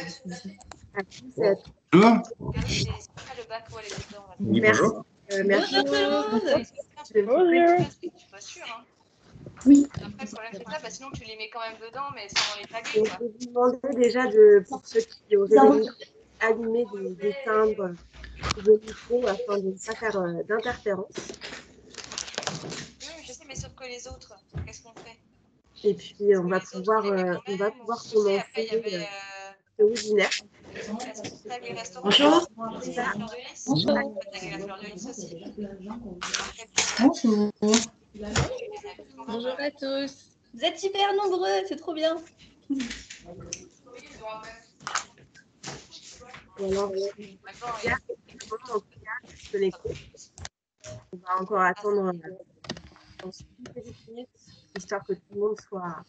À tous et à toutes. Bonjour. Le bac où elle est dedans. Oui, bonjour. Merci. Bonjour tout le monde. Bonjour. Tu sois sûr. Hein. Oui. Après, le problème, c'est ça. Bah, sinon, tu les mets quand même dedans, mais sans les taguer. Donc, Quoi. je vais vous demander déjà, pour ceux qui auraient des micros, allumer, d'éteindre vos micros afin de ne pas faire d'interférence. Oui, je sais, mais sauf que les autres, qu'est-ce qu'on fait? Et puis, on va pouvoir commencer Après, il y avait ce webinaire. les restaurants. Bonjour. C'est la fleur de lys. Bonjour. On peut taguer la fleur de lys aussi. Bonjour. Bonjour à tous. Vous êtes super nombreux, c'est trop bien. Et alors, on va encore attendre 10 petites minutes, histoire que tout le monde soit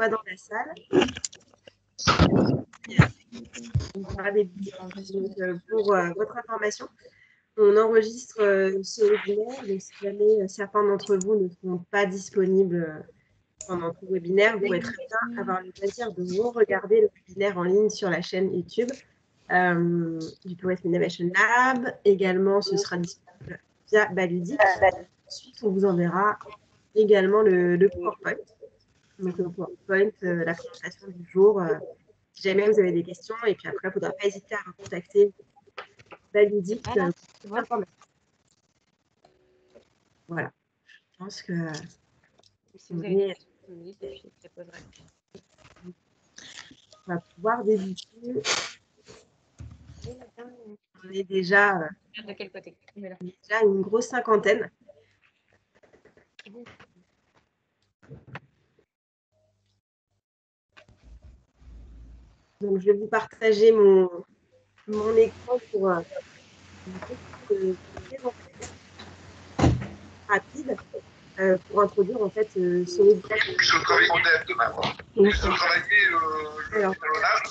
dans la salle. Donc, pour votre information, on enregistre ce webinaire. Donc, si jamais certains d'entre vous ne sont pas disponibles pendant tout le webinaire, vous pouvez très bien avoir le plaisir de vous regarder le webinaire en ligne sur la chaîne YouTube du Tourism Innovation Lab. Également, ce sera disponible via Baludic. Ensuite, on vous enverra également le PowerPoint. Donc, le PowerPoint, la présentation du jour, si jamais vous avez des questions. Et puis après, il ne faudra pas hésiter à contacter Baludic pour toute information. Voilà. Je pense que si vous avez une minute, je déposerai. On va pouvoir débuter. On est déjà, De quel côté? déjà une grosse cinquantaine. Donc, je vais vous partager mon écran pour une petite présentation rapide pour introduire en fait ce webinaire. Je travaille en dev demain. Je travaillais le talonnage.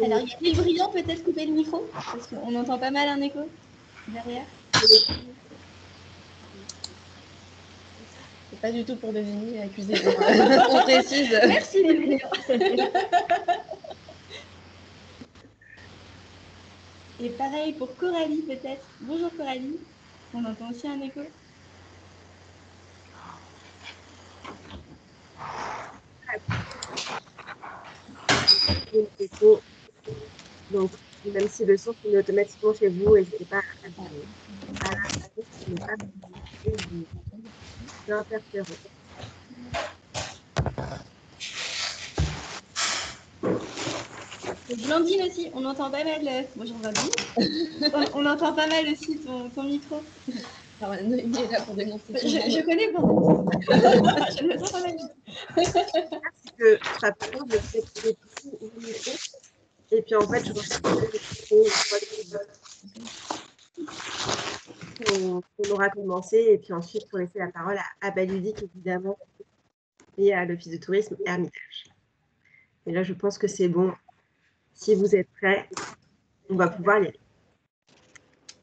Alors, il y a l'île brillant, peut-être couper le micro, parce qu'on entend pas mal un écho derrière. C'est pas du tout pour désigner, accuser. On précise. Merci l'île brillant. Et pareil pour Coralie, peut-être. Bonjour Coralie. On entend aussi un écho. Donc, même si le son finit automatiquement chez vous, n'hésitez pas à ne pas d'interférence. Et Blandine aussi, on entend pas mal. Bonjour Blandine. On entend pas mal aussi ton micro. Alors, il est là pour dénoncer. Je connais Blandine. Je le sens pas mal. C'est que ce sera plus simple de faire des petits micros. Et puis en fait, je on aura commencé. Et puis ensuite, pour laisser la parole à Baludic, évidemment, et à l'Office de tourisme Hermitage. Et là, je pense que c'est bon. Si vous êtes prêts, on va pouvoir y aller.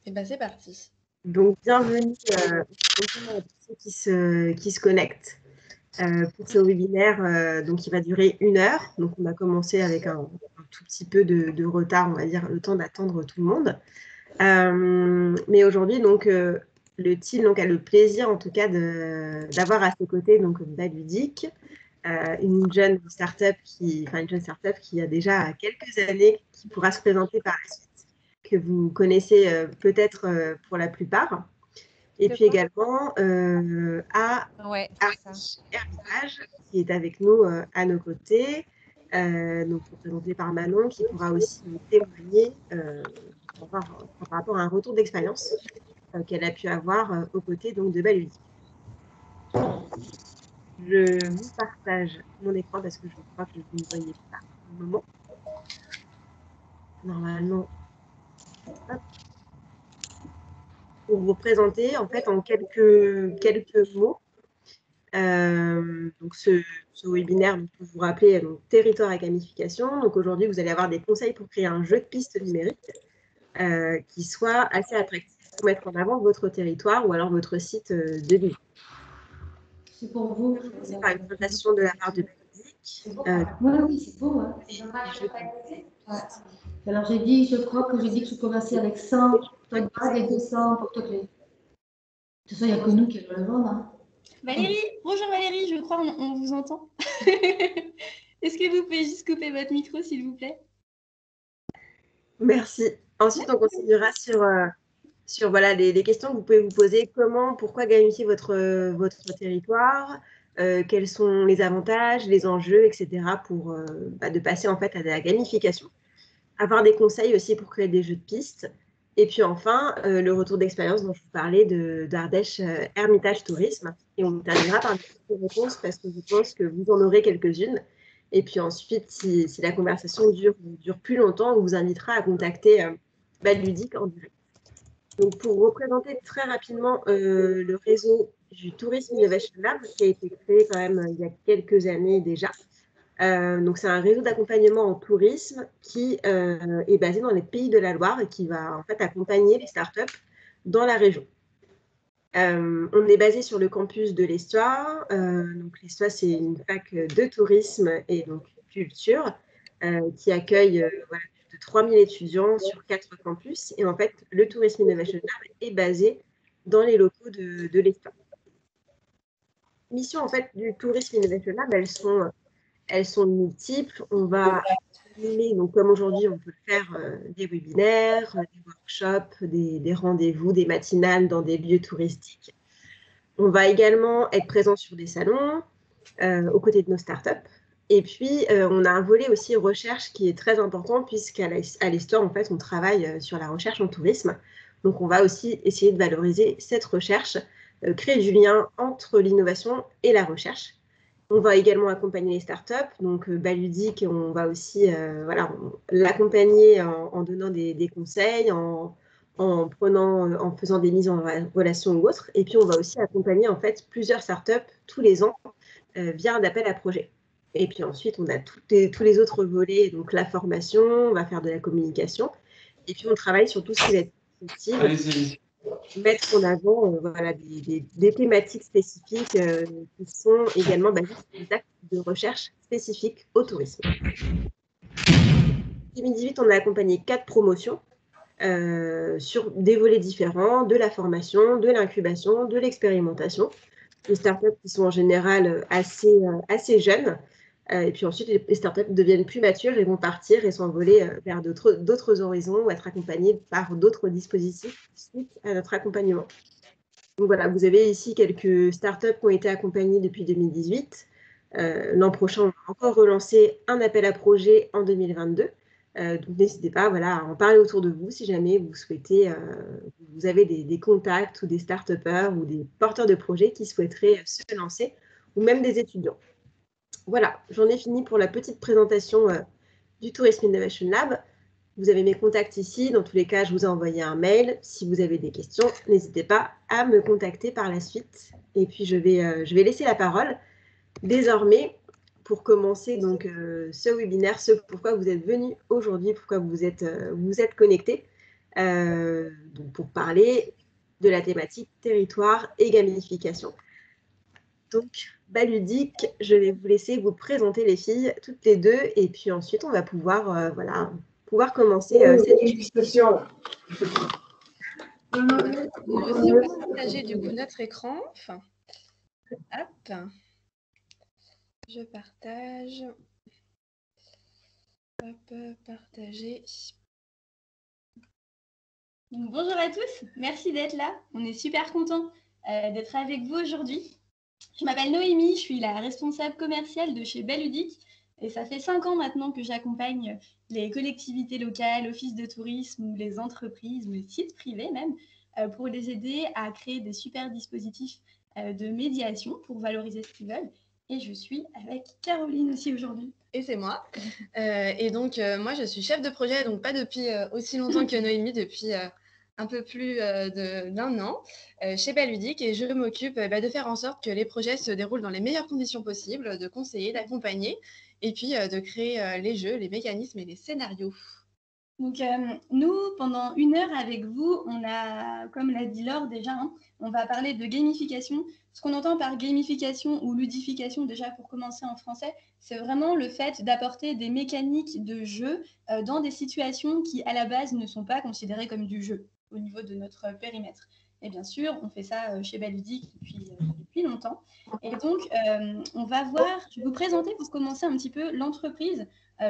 Et bien, c'est parti. Donc, bienvenue à tous ceux qui se connectent pour ce webinaire donc, qui va durer 1 heure. Donc, on a commencé avec un tout petit peu de retard, on va dire, le temps d'attendre tout le monde. Mais aujourd'hui, donc, le TIL donc, a le plaisir, en tout cas, d'avoir à ses côtés donc, Baludic, une jeune start-up qui a déjà quelques années, qui pourra se présenter par la suite, que vous connaissez peut-être pour la plupart. Et puis également Hermitage, qui est avec nous à nos côtés, donc représenté par Manon, qui pourra aussi nous témoigner par rapport à un retour d'expérience qu'elle a pu avoir aux côtés donc, de Baludic. Je vous partage mon écran parce que je crois que vous ne voyez pas pour le moment. Normalement, hop. Pour vous présenter en fait en quelques mots. Donc ce webinaire, pour vous rappeler, territoire et gamification. Donc aujourd'hui, vous allez avoir des conseils pour créer un jeu de piste numérique qui soit assez attractif pour mettre en avant votre territoire ou alors votre site de ville. C'est pour vous. C'est par une présentation de la part de Baludic, Oui, c'est beau. Hein. Ouais. Alors, je crois que j'ai dit que je commençais avec 100 tote bag et 200 porte-clés. De toute façon, il n'y a que nous qui allons le vendre. Hein. Valérie, bonjour Valérie, je crois on vous entend. Est-ce que vous pouvez juste couper votre micro, s'il vous plaît? Merci. Ensuite, on continuera sur voilà, les questions que vous pouvez vous poser. Comment, pourquoi gamifier votre territoire, quels sont les avantages, les enjeux, etc. pour de passer en fait à de la gamification. Avoir des conseils aussi pour créer des jeux de pistes. Et puis enfin, le retour d'expérience dont je vous parlais d'Ardèche Hermitage Tourisme. Et on terminera par des réponses parce que je pense que vous en aurez quelques-unes. Et puis ensuite, si la conversation dure plus longtemps, on vous invitera à contacter Ludique en direct. Donc, pour représenter très rapidement le réseau du Tourisme Innovation Lab, qui a été créé quand même il y a quelques années déjà. Donc, c'est un réseau d'accompagnement en tourisme qui est basé dans les Pays de la Loire et qui va en fait accompagner les startups dans la région. On est basé sur le campus de l'Estoile. Donc, l'Estoile, c'est une fac de tourisme et donc culture qui accueille voilà, plus de 3000 étudiants sur 4 campus. Et en fait, le Tourisme Innovation Lab est basé dans les locaux de l'Estoile. Mission en fait du Tourisme Innovation Lab, elles sont multiples. On va animer, donc comme aujourd'hui, on peut faire des webinaires, des workshops, des rendez-vous, des matinales dans des lieux touristiques. On va également être présent sur des salons aux côtés de nos startups. Et puis, on a un volet aussi recherche qui est très important puisqu'à l'Histoire, en fait, on travaille sur la recherche en tourisme. Donc, on va aussi essayer de valoriser cette recherche, créer du lien entre l'innovation et la recherche. On va également accompagner les startups. Donc, Baludique, on va aussi voilà, l'accompagner en donnant des conseils, en faisant des mises en relation ou autres. Et puis, on va aussi accompagner en fait plusieurs startups tous les ans via un appel à projet. Et puis ensuite, on a tous les autres volets, donc la formation, on va faire de la communication. Et puis, on travaille sur tout ce qui va être positif, mettre en avant voilà, des thématiques spécifiques qui sont également basées sur des actes de recherche spécifiques au tourisme. En 2018, on a accompagné 4 promotions sur des volets différents, de la formation, de l'incubation, de l'expérimentation. Des startups qui sont en général assez jeunes. Et puis ensuite, les startups deviennent plus matures et vont partir et s'envoler vers d'autres horizons ou être accompagnées par d'autres dispositifs suite à notre accompagnement. Donc voilà, vous avez ici quelques startups qui ont été accompagnées depuis 2018. L'an prochain, on va encore relancer un appel à projet en 2022. Donc n'hésitez pas voilà, à en parler autour de vous si jamais vous souhaitez, vous avez des contacts ou des start-upers ou des porteurs de projets qui souhaiteraient se lancer ou même des étudiants. Voilà, j'en ai fini pour la petite présentation du Tourism Innovation Lab. Vous avez mes contacts ici. Dans tous les cas, je vous ai envoyé un mail. Si vous avez des questions, n'hésitez pas à me contacter par la suite. Et puis, je vais laisser la parole désormais pour commencer donc ce webinaire, ce pourquoi vous êtes venus aujourd'hui, pourquoi vous êtes connectés, donc pour parler de la thématique territoire et gamification. Donc, Baludique, je vais vous laisser vous présenter les filles, toutes les deux, et puis ensuite, on va pouvoir, pouvoir commencer cette discussion. On va aussi partager du coup notre écran. Enfin, hop. Je partage. Hop, partager. Donc, bonjour à tous, merci d'être là. On est super contents d'être avec vous aujourd'hui. Je m'appelle Noémie, je suis la responsable commerciale de chez Baludique et ça fait 5 ans maintenant que j'accompagne les collectivités locales, offices de tourisme ou les entreprises ou les sites privés même pour les aider à créer des super dispositifs de médiation pour valoriser ce qu'ils veulent. Et je suis avec Caroline aussi aujourd'hui. Et c'est moi. Et donc, moi, je suis chef de projet, donc pas depuis aussi longtemps que Noémie, depuis un peu plus d'un an, chez Baludique. Et je m'occupe de faire en sorte que les projets se déroulent dans les meilleures conditions possibles, de conseiller, d'accompagner, et puis de créer les jeux, les mécanismes et les scénarios. Donc, nous, pendant 1 heure avec vous, on a, comme l'a dit Laure déjà, hein, on va parler de gamification. Ce qu'on entend par gamification ou ludification, déjà pour commencer en français, c'est vraiment le fait d'apporter des mécaniques de jeu dans des situations qui, à la base, ne sont pas considérées comme du jeu au niveau de notre périmètre. Et bien sûr, on fait ça chez Baludic depuis longtemps. Et donc, on va voir, je vais vous présenter pour commencer un petit peu l'entreprise.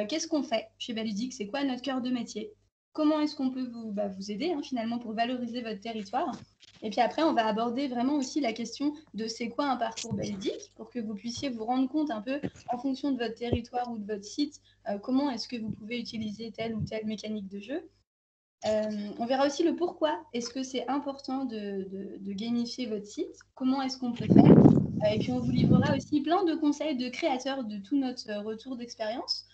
Qu'est-ce qu'on fait chez Baludic? C'est quoi notre cœur de métier? Comment est-ce qu'on peut vous aider finalement pour valoriser votre territoire? Et puis après, on va aborder vraiment aussi la question de c'est quoi un parcours Baludic pour que vous puissiez vous rendre compte un peu en fonction de votre territoire ou de votre site, comment est-ce que vous pouvez utiliser telle ou telle mécanique de jeu. On verra aussi le pourquoi est-ce que c'est important de gamifier votre site, comment est-ce qu'on peut faire. Et puis on vous livrera aussi plein de conseils de créateurs de tout notre retour d'expérience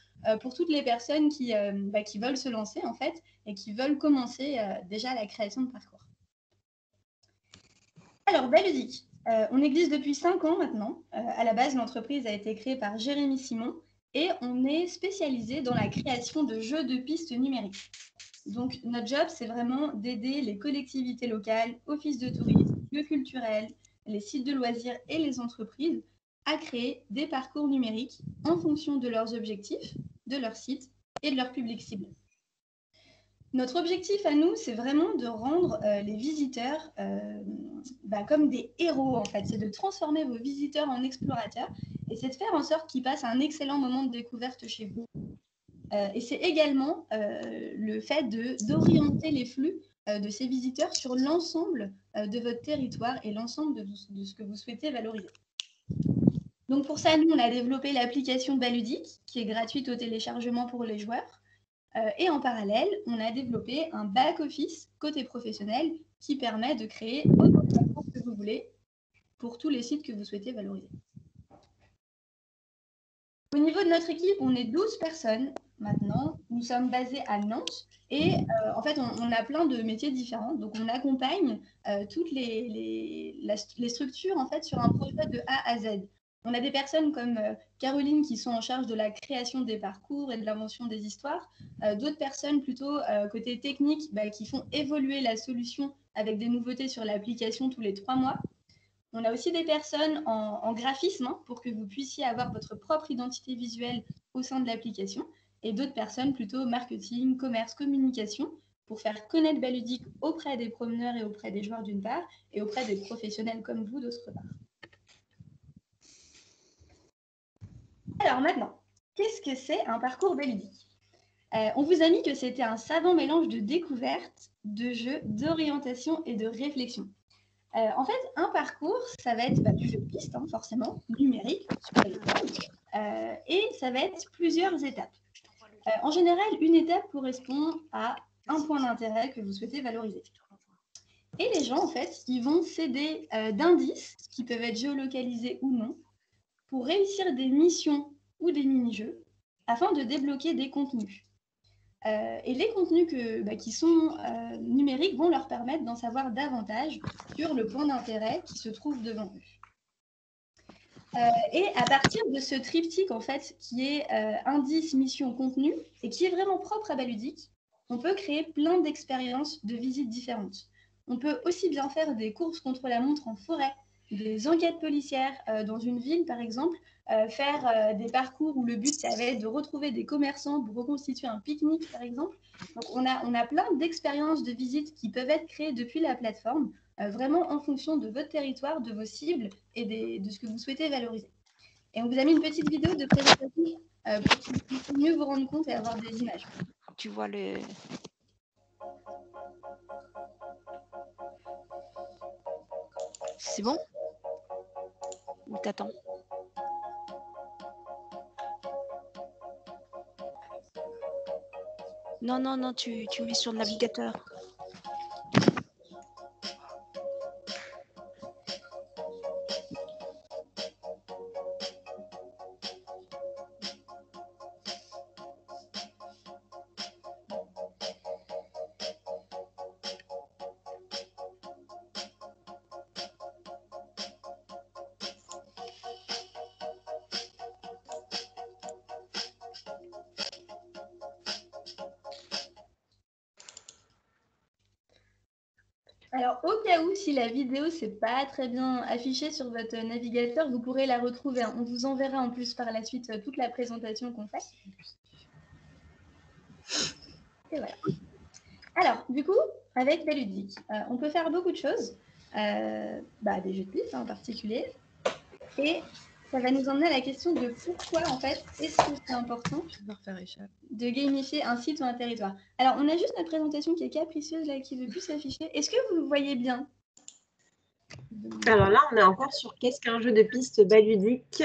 pour toutes les personnes qui veulent se lancer en fait et qui veulent commencer déjà la création de parcours. Alors, Baludic, on existe depuis 5 ans maintenant. À la base, l'entreprise a été créée par Jérémy Simon et on est spécialisé dans la création de jeux de pistes numériques. Donc, notre job, c'est vraiment d'aider les collectivités locales, offices de tourisme, lieux culturels, les sites de loisirs et les entreprises à créer des parcours numériques en fonction de leurs objectifs, de leur site et de leur public cible. Notre objectif à nous, c'est vraiment de rendre les visiteurs comme des héros, en fait. C'est de transformer vos visiteurs en explorateurs et c'est de faire en sorte qu'ils passent un excellent moment de découverte chez vous. Et c'est également le fait d'orienter les flux de ces visiteurs sur l'ensemble de votre territoire et l'ensemble de ce que vous souhaitez valoriser. Donc pour ça, nous, on a développé l'application Baludic, qui est gratuite au téléchargement pour les joueurs. Et en parallèle, on a développé un back-office côté professionnel qui permet de créer autant de parcours que vous voulez pour tous les sites que vous souhaitez valoriser. Au niveau de notre équipe, on est 12 personnes maintenant. Nous sommes basés à Nantes et en fait, on a plein de métiers différents. Donc, on accompagne toutes les structures en fait sur un projet de A à Z. On a des personnes comme Caroline qui sont en charge de la création des parcours et de l'invention des histoires. D'autres personnes plutôt côté technique qui font évoluer la solution avec des nouveautés sur l'application tous les 3 mois. On a aussi des personnes en graphisme pour que vous puissiez avoir votre propre identité visuelle au sein de l'application et d'autres personnes plutôt marketing, commerce, communication pour faire connaître Baludic auprès des promeneurs et auprès des joueurs d'une part et auprès des professionnels comme vous d'autre part. Alors maintenant, qu'est-ce que c'est un parcours Baludic? On vous a mis que c'était un savant mélange de découverte, de jeu, d'orientation et de réflexion. En fait, un parcours, ça va être du jeu de piste, forcément, numérique, et ça va être plusieurs étapes. En général, une étape correspond à un point d'intérêt que vous souhaitez valoriser. Et les gens, en fait, ils vont s'aider d'indices qui peuvent être géolocalisés ou non pour réussir des missions ou des mini-jeux afin de débloquer des contenus. Et les contenus qui sont numériques vont leur permettre d'en savoir davantage sur le point d'intérêt qui se trouve devant eux. Et à partir de ce triptyque, en fait, qui est indice, mission, contenu, et qui est vraiment propre à Baludic, on peut créer plein d'expériences de visites différentes. On peut aussi bien faire des courses contre la montre en forêt, des enquêtes policières dans une ville, par exemple, faire des parcours où le but, ça va être de retrouver des commerçants pour reconstituer un pique-nique, par exemple. Donc, on a plein d'expériences de visite qui peuvent être créées depuis la plateforme, vraiment en fonction de votre territoire, de vos cibles et de ce que vous souhaitez valoriser. Et on vous a mis une petite vidéo de présentation pour que vous puissiez mieux vous rendre compte et avoir des images. Tu vois le... C'est bon? Ou t'attends? Non, non, non, tu mets sur le navigateur. Alors, au cas où, si la vidéo c'est pas très bien affichée sur votre navigateur, vous pourrez la retrouver, hein. On vous enverra en plus par la suite toute la présentation qu'on fait. Et voilà. Alors, du coup, avec Baludic, on peut faire beaucoup de choses, des jeux de pistes en particulier, et ça va nous emmener à la question de pourquoi, en fait, est-ce que c'est important de gamifier un site ou un territoire. Alors, on a juste notre présentation qui est capricieuse, là, qui ne veut plus s'afficher. Est-ce que vous voyez bien? Alors là, on est encore sur qu'est-ce qu'un jeu de piste baludique.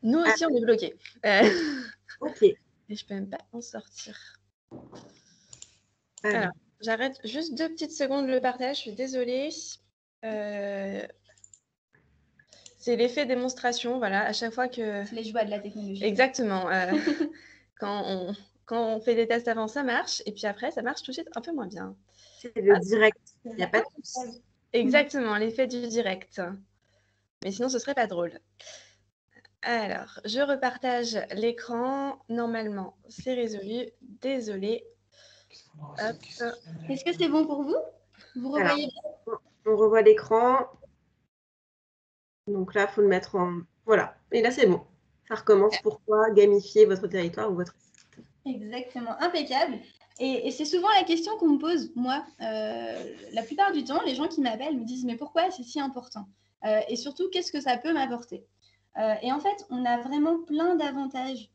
Nous aussi, on est bloqués. Ok. Et je peux même pas en sortir. Alors, j'arrête juste 2 petites secondes le partage, je suis désolée. C'est l'effet démonstration, voilà, à chaque fois que... C'est les joies de la technologie. Exactement. Quand on fait des tests avant, ça marche, et puis après, ça marche tout de suite un peu moins bien. C'est le direct, il n'y a pas de souci. Exactement, l'effet du direct. Mais sinon, ce serait pas drôle. Alors, je repartage l'écran. Normalement, c'est résolu. Désolée. Hop. Est-ce que c'est bon pour vous? Vous revoyez bien? On revoit l'écran. Donc là, il faut le mettre en... Voilà. Et là, c'est bon. Ça recommence. Pourquoi gamifier votre territoire ou votre site? Exactement. Impeccable. Et c'est souvent la question qu'on me pose, moi. La plupart du temps, les gens qui m'appellent me disent « Mais pourquoi c'est si important et surtout, qu'est-ce que ça peut m'apporter ?» Et en fait, on a vraiment plein d'avantages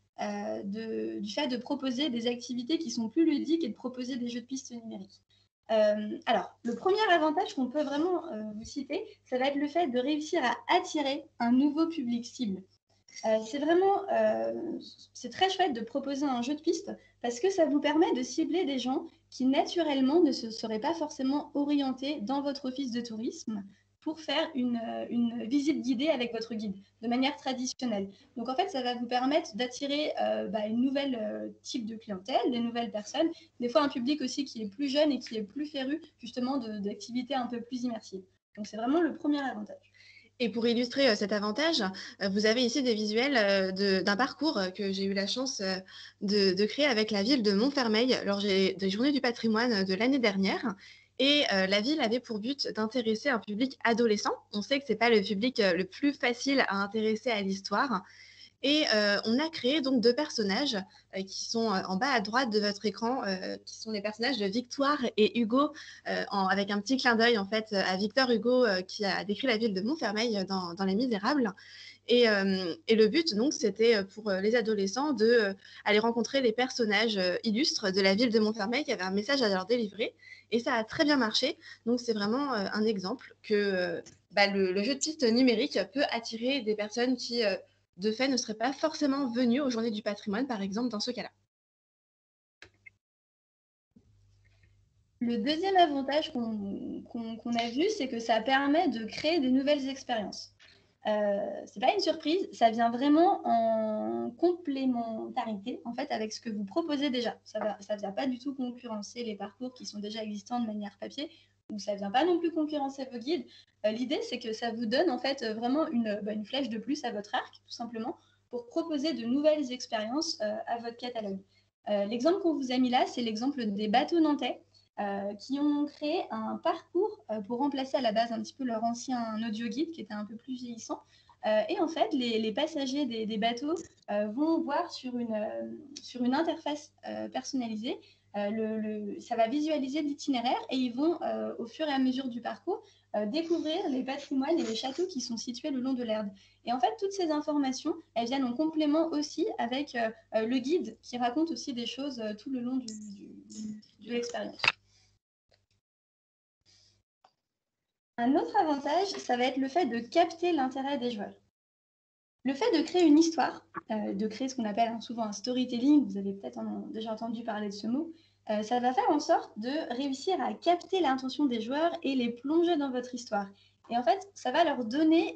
du fait de proposer des activités qui sont plus ludiques et de proposer des jeux de pistes numériques. Alors, le premier avantage qu'on peut vraiment vous citer, ça va être le fait de réussir à attirer un nouveau public cible. C'est très chouette de proposer un jeu de piste parce que ça vous permet de cibler des gens qui naturellement ne se seraient pas forcément orientés dans votre office de tourisme pour faire une visite guidée avec votre guide de manière traditionnelle. Donc en fait, ça va vous permettre d'attirer une nouvelle type de clientèle, des nouvelles personnes, des fois un public aussi qui est plus jeune et qui est plus féru justement d'activités un peu plus immersives. Donc c'est vraiment le premier avantage. Et pour illustrer cet avantage, vous avez ici des visuels d'un parcours que j'ai eu la chance de créer avec la ville de Montfermeil lors des Journées du patrimoine de l'année dernière. Et la ville avait pour but d'intéresser un public adolescent. On sait que ce n'est pas le public le plus facile à intéresser à l'histoire. Et on a créé donc 2 personnages qui sont en bas à droite de votre écran, qui sont les personnages de Victoire et Hugo, avec un petit clin d'œil en fait à Victor Hugo qui a décrit la ville de Montfermeil dans Les Misérables. Et le but, donc, c'était pour les adolescents d'aller rencontrer les personnages illustres de la ville de Montfermeil qui avaient un message à leur délivrer. Et ça a très bien marché. Donc, c'est vraiment un exemple que le jeu de piste numérique peut attirer des personnes qui de fait, ne seraient pas forcément venus aux Journées du patrimoine, par exemple, dans ce cas-là. Le deuxième avantage qu'on a vu, c'est que ça permet de créer des nouvelles expériences. C'est pas une surprise, ça vient vraiment en complémentarité en fait avec ce que vous proposez déjà. Ça vient pas du tout concurrencer les parcours qui sont déjà existants de manière papier, ou ça vient pas non plus concurrencer vos guides. L'idée c'est que ça vous donne en fait vraiment une flèche de plus à votre arc, tout simplement, pour proposer de nouvelles expériences à votre catalogue. L'exemple qu'on vous a mis là, c'est l'exemple des bateaux nantais. Qui ont créé un parcours pour remplacer à la base un petit peu leur ancien audio guide qui était un peu plus vieillissant. Et en fait, les passagers des bateaux vont voir sur une interface personnalisée, ça va visualiser l'itinéraire et ils vont, au fur et à mesure du parcours, découvrir les patrimoines et les châteaux qui sont situés le long de l'Erdre. Et en fait, toutes ces informations, elles viennent en complément aussi avec le guide qui raconte aussi des choses tout le long de l'expérience. Un autre avantage, ça va être le fait de capter l'intérêt des joueurs. Le fait de créer une histoire, de créer ce qu'on appelle souvent un storytelling, vous avez peut-être déjà entendu parler de ce mot, ça va faire en sorte de réussir à capter l'intention des joueurs et les plonger dans votre histoire. Et en fait, ça va leur donner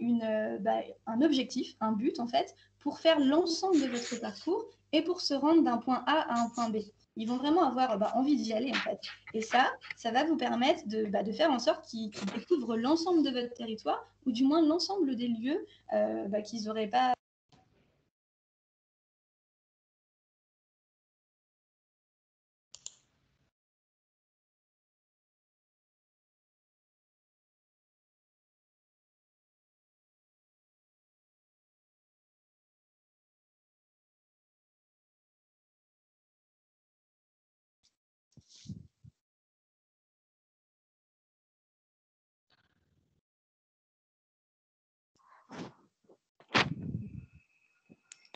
un objectif, un but en fait, pour faire l'ensemble de votre parcours et pour se rendre d'un point A à un point B. Ils vont vraiment avoir envie d'y aller en fait. Et ça va vous permettre de faire en sorte qu'ils découvrent l'ensemble de votre territoire, ou du moins l'ensemble des lieux qu'ils n'auraient pas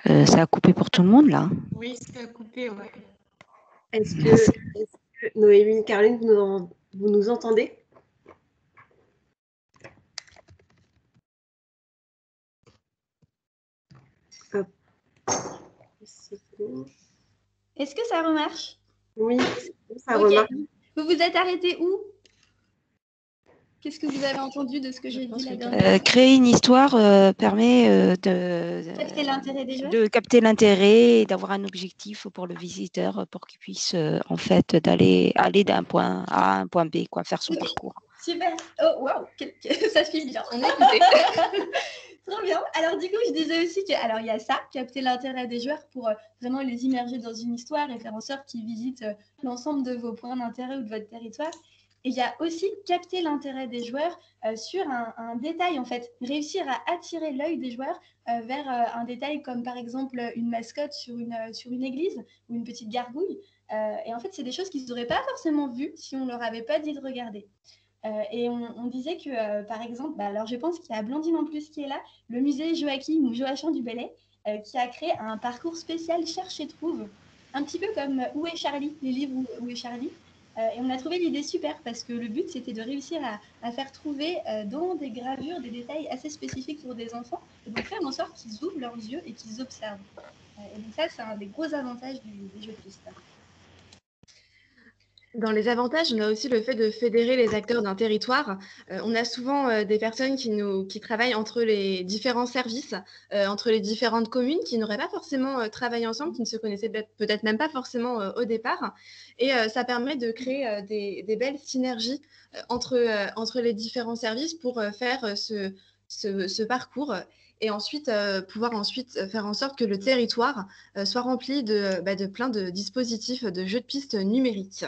Ça a coupé pour tout le monde, là. Oui, c'est à couper, ouais. Est-ce que Noémie, Caroline, vous nous entendez? Hop. C'est bon. Est-ce que ça remarche? Oui, ça Ok. remarche. Vous vous êtes arrêté où? Qu'est-ce que vous avez entendu de ce que j'ai dit la dernière fois? Créer une histoire permet Capter l'intérêt des joueurs? de capter l'intérêt et d'avoir un objectif pour le visiteur pour qu'il puisse en fait aller d'un point A à un point B, quoi, faire son parcours. Super. Oh, waouh, ça suit bien. On est écouté. Trop bien. Alors, du coup, je disais aussi que, alors, il y a ça, capter l'intérêt des joueurs pour vraiment les immerger dans une histoire et faire en sorte qu'ils visitent l'ensemble de vos points d'intérêt ou de votre territoire. Et il y a aussi capter l'intérêt des joueurs sur un détail, en fait. Réussir à attirer l'œil des joueurs vers un détail comme, par exemple, une mascotte sur une église ou une petite gargouille. Et en fait, c'est des choses qu'ils n'auraient pas forcément vues si on ne leur avait pas dit de regarder. Et on disait que, par exemple, alors je pense qu'il y a Blandine en plus qui est là, le musée Joachim ou Joachim du Bellay, qui a créé un parcours spécial Cherche et Trouve, un petit peu comme Où est Charlie, les livres Où est Charlie. Et on a trouvé l'idée super parce que le but c'était de réussir à faire trouver dans des gravures des détails assez spécifiques pour des enfants et donc faire en sorte qu'ils ouvrent leurs yeux et qu'ils observent. Et donc ça, c'est un des gros avantages des jeux de piste. Dans les avantages, on a aussi le fait de fédérer les acteurs d'un territoire. On a souvent des personnes qui travaillent entre les différents services, entre les différentes communes, qui n'auraient pas forcément travaillé ensemble, qui ne se connaissaient peut-être même pas forcément au départ. Et ça permet de créer des belles synergies entre les différents services pour faire ce parcours et ensuite pouvoir faire en sorte que le territoire soit rempli de plein de dispositifs de jeux de piste numériques.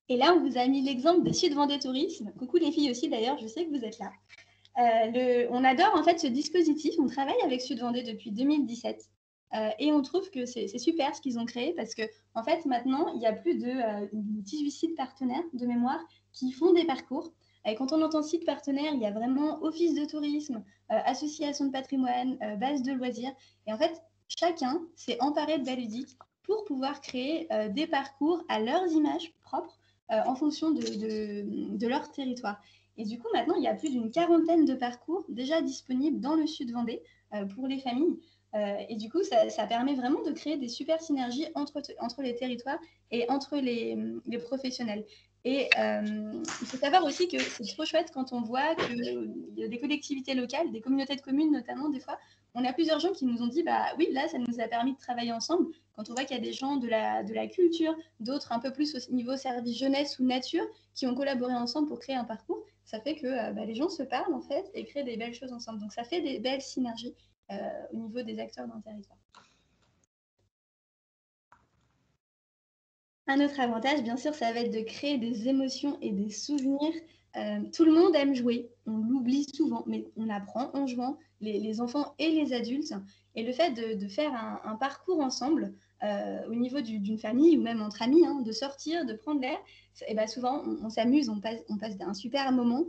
Et là, on vous a mis l'exemple de Sud Vendée Tourisme. Coucou les filles aussi, d'ailleurs, je sais que vous êtes là. On adore en fait ce dispositif. On travaille avec Sud Vendée depuis 2017. Et on trouve que c'est super ce qu'ils ont créé parce que en fait, maintenant, il y a plus de 18 sites partenaires de mémoire qui font des parcours. Et quand on entend site partenaire, il y a vraiment office de tourisme, association de patrimoine, base de loisirs. Et en fait, chacun s'est emparé de Baludic pour pouvoir créer des parcours à leurs images propres en fonction de leur territoire. Et du coup, maintenant, il y a plus d'une quarantaine de parcours déjà disponibles dans le Sud Vendée pour les familles. Et du coup, ça permet vraiment de créer des super synergies entre les territoires et entre les professionnels. Et il faut savoir aussi que c'est trop chouette quand on voit qu'il y a des collectivités locales, des communautés de communes notamment, des fois, on a plusieurs gens qui nous ont dit, bah oui, là, ça nous a permis de travailler ensemble. Quand on voit qu'il y a des gens de la culture, d'autres un peu plus au niveau service jeunesse ou nature, qui ont collaboré ensemble pour créer un parcours, ça fait que les gens se parlent en fait et créent des belles choses ensemble. Donc ça fait des belles synergies au niveau des acteurs d'un territoire. Un autre avantage, bien sûr, ça va être de créer des émotions et des souvenirs. Tout le monde aime jouer, on l'oublie souvent, mais on apprend en jouant, les enfants et les adultes. Et le fait de faire un parcours ensemble, au niveau d'une famille ou même entre amis, hein, de sortir, de prendre l'air, et ben souvent on s'amuse, on passe un super moment.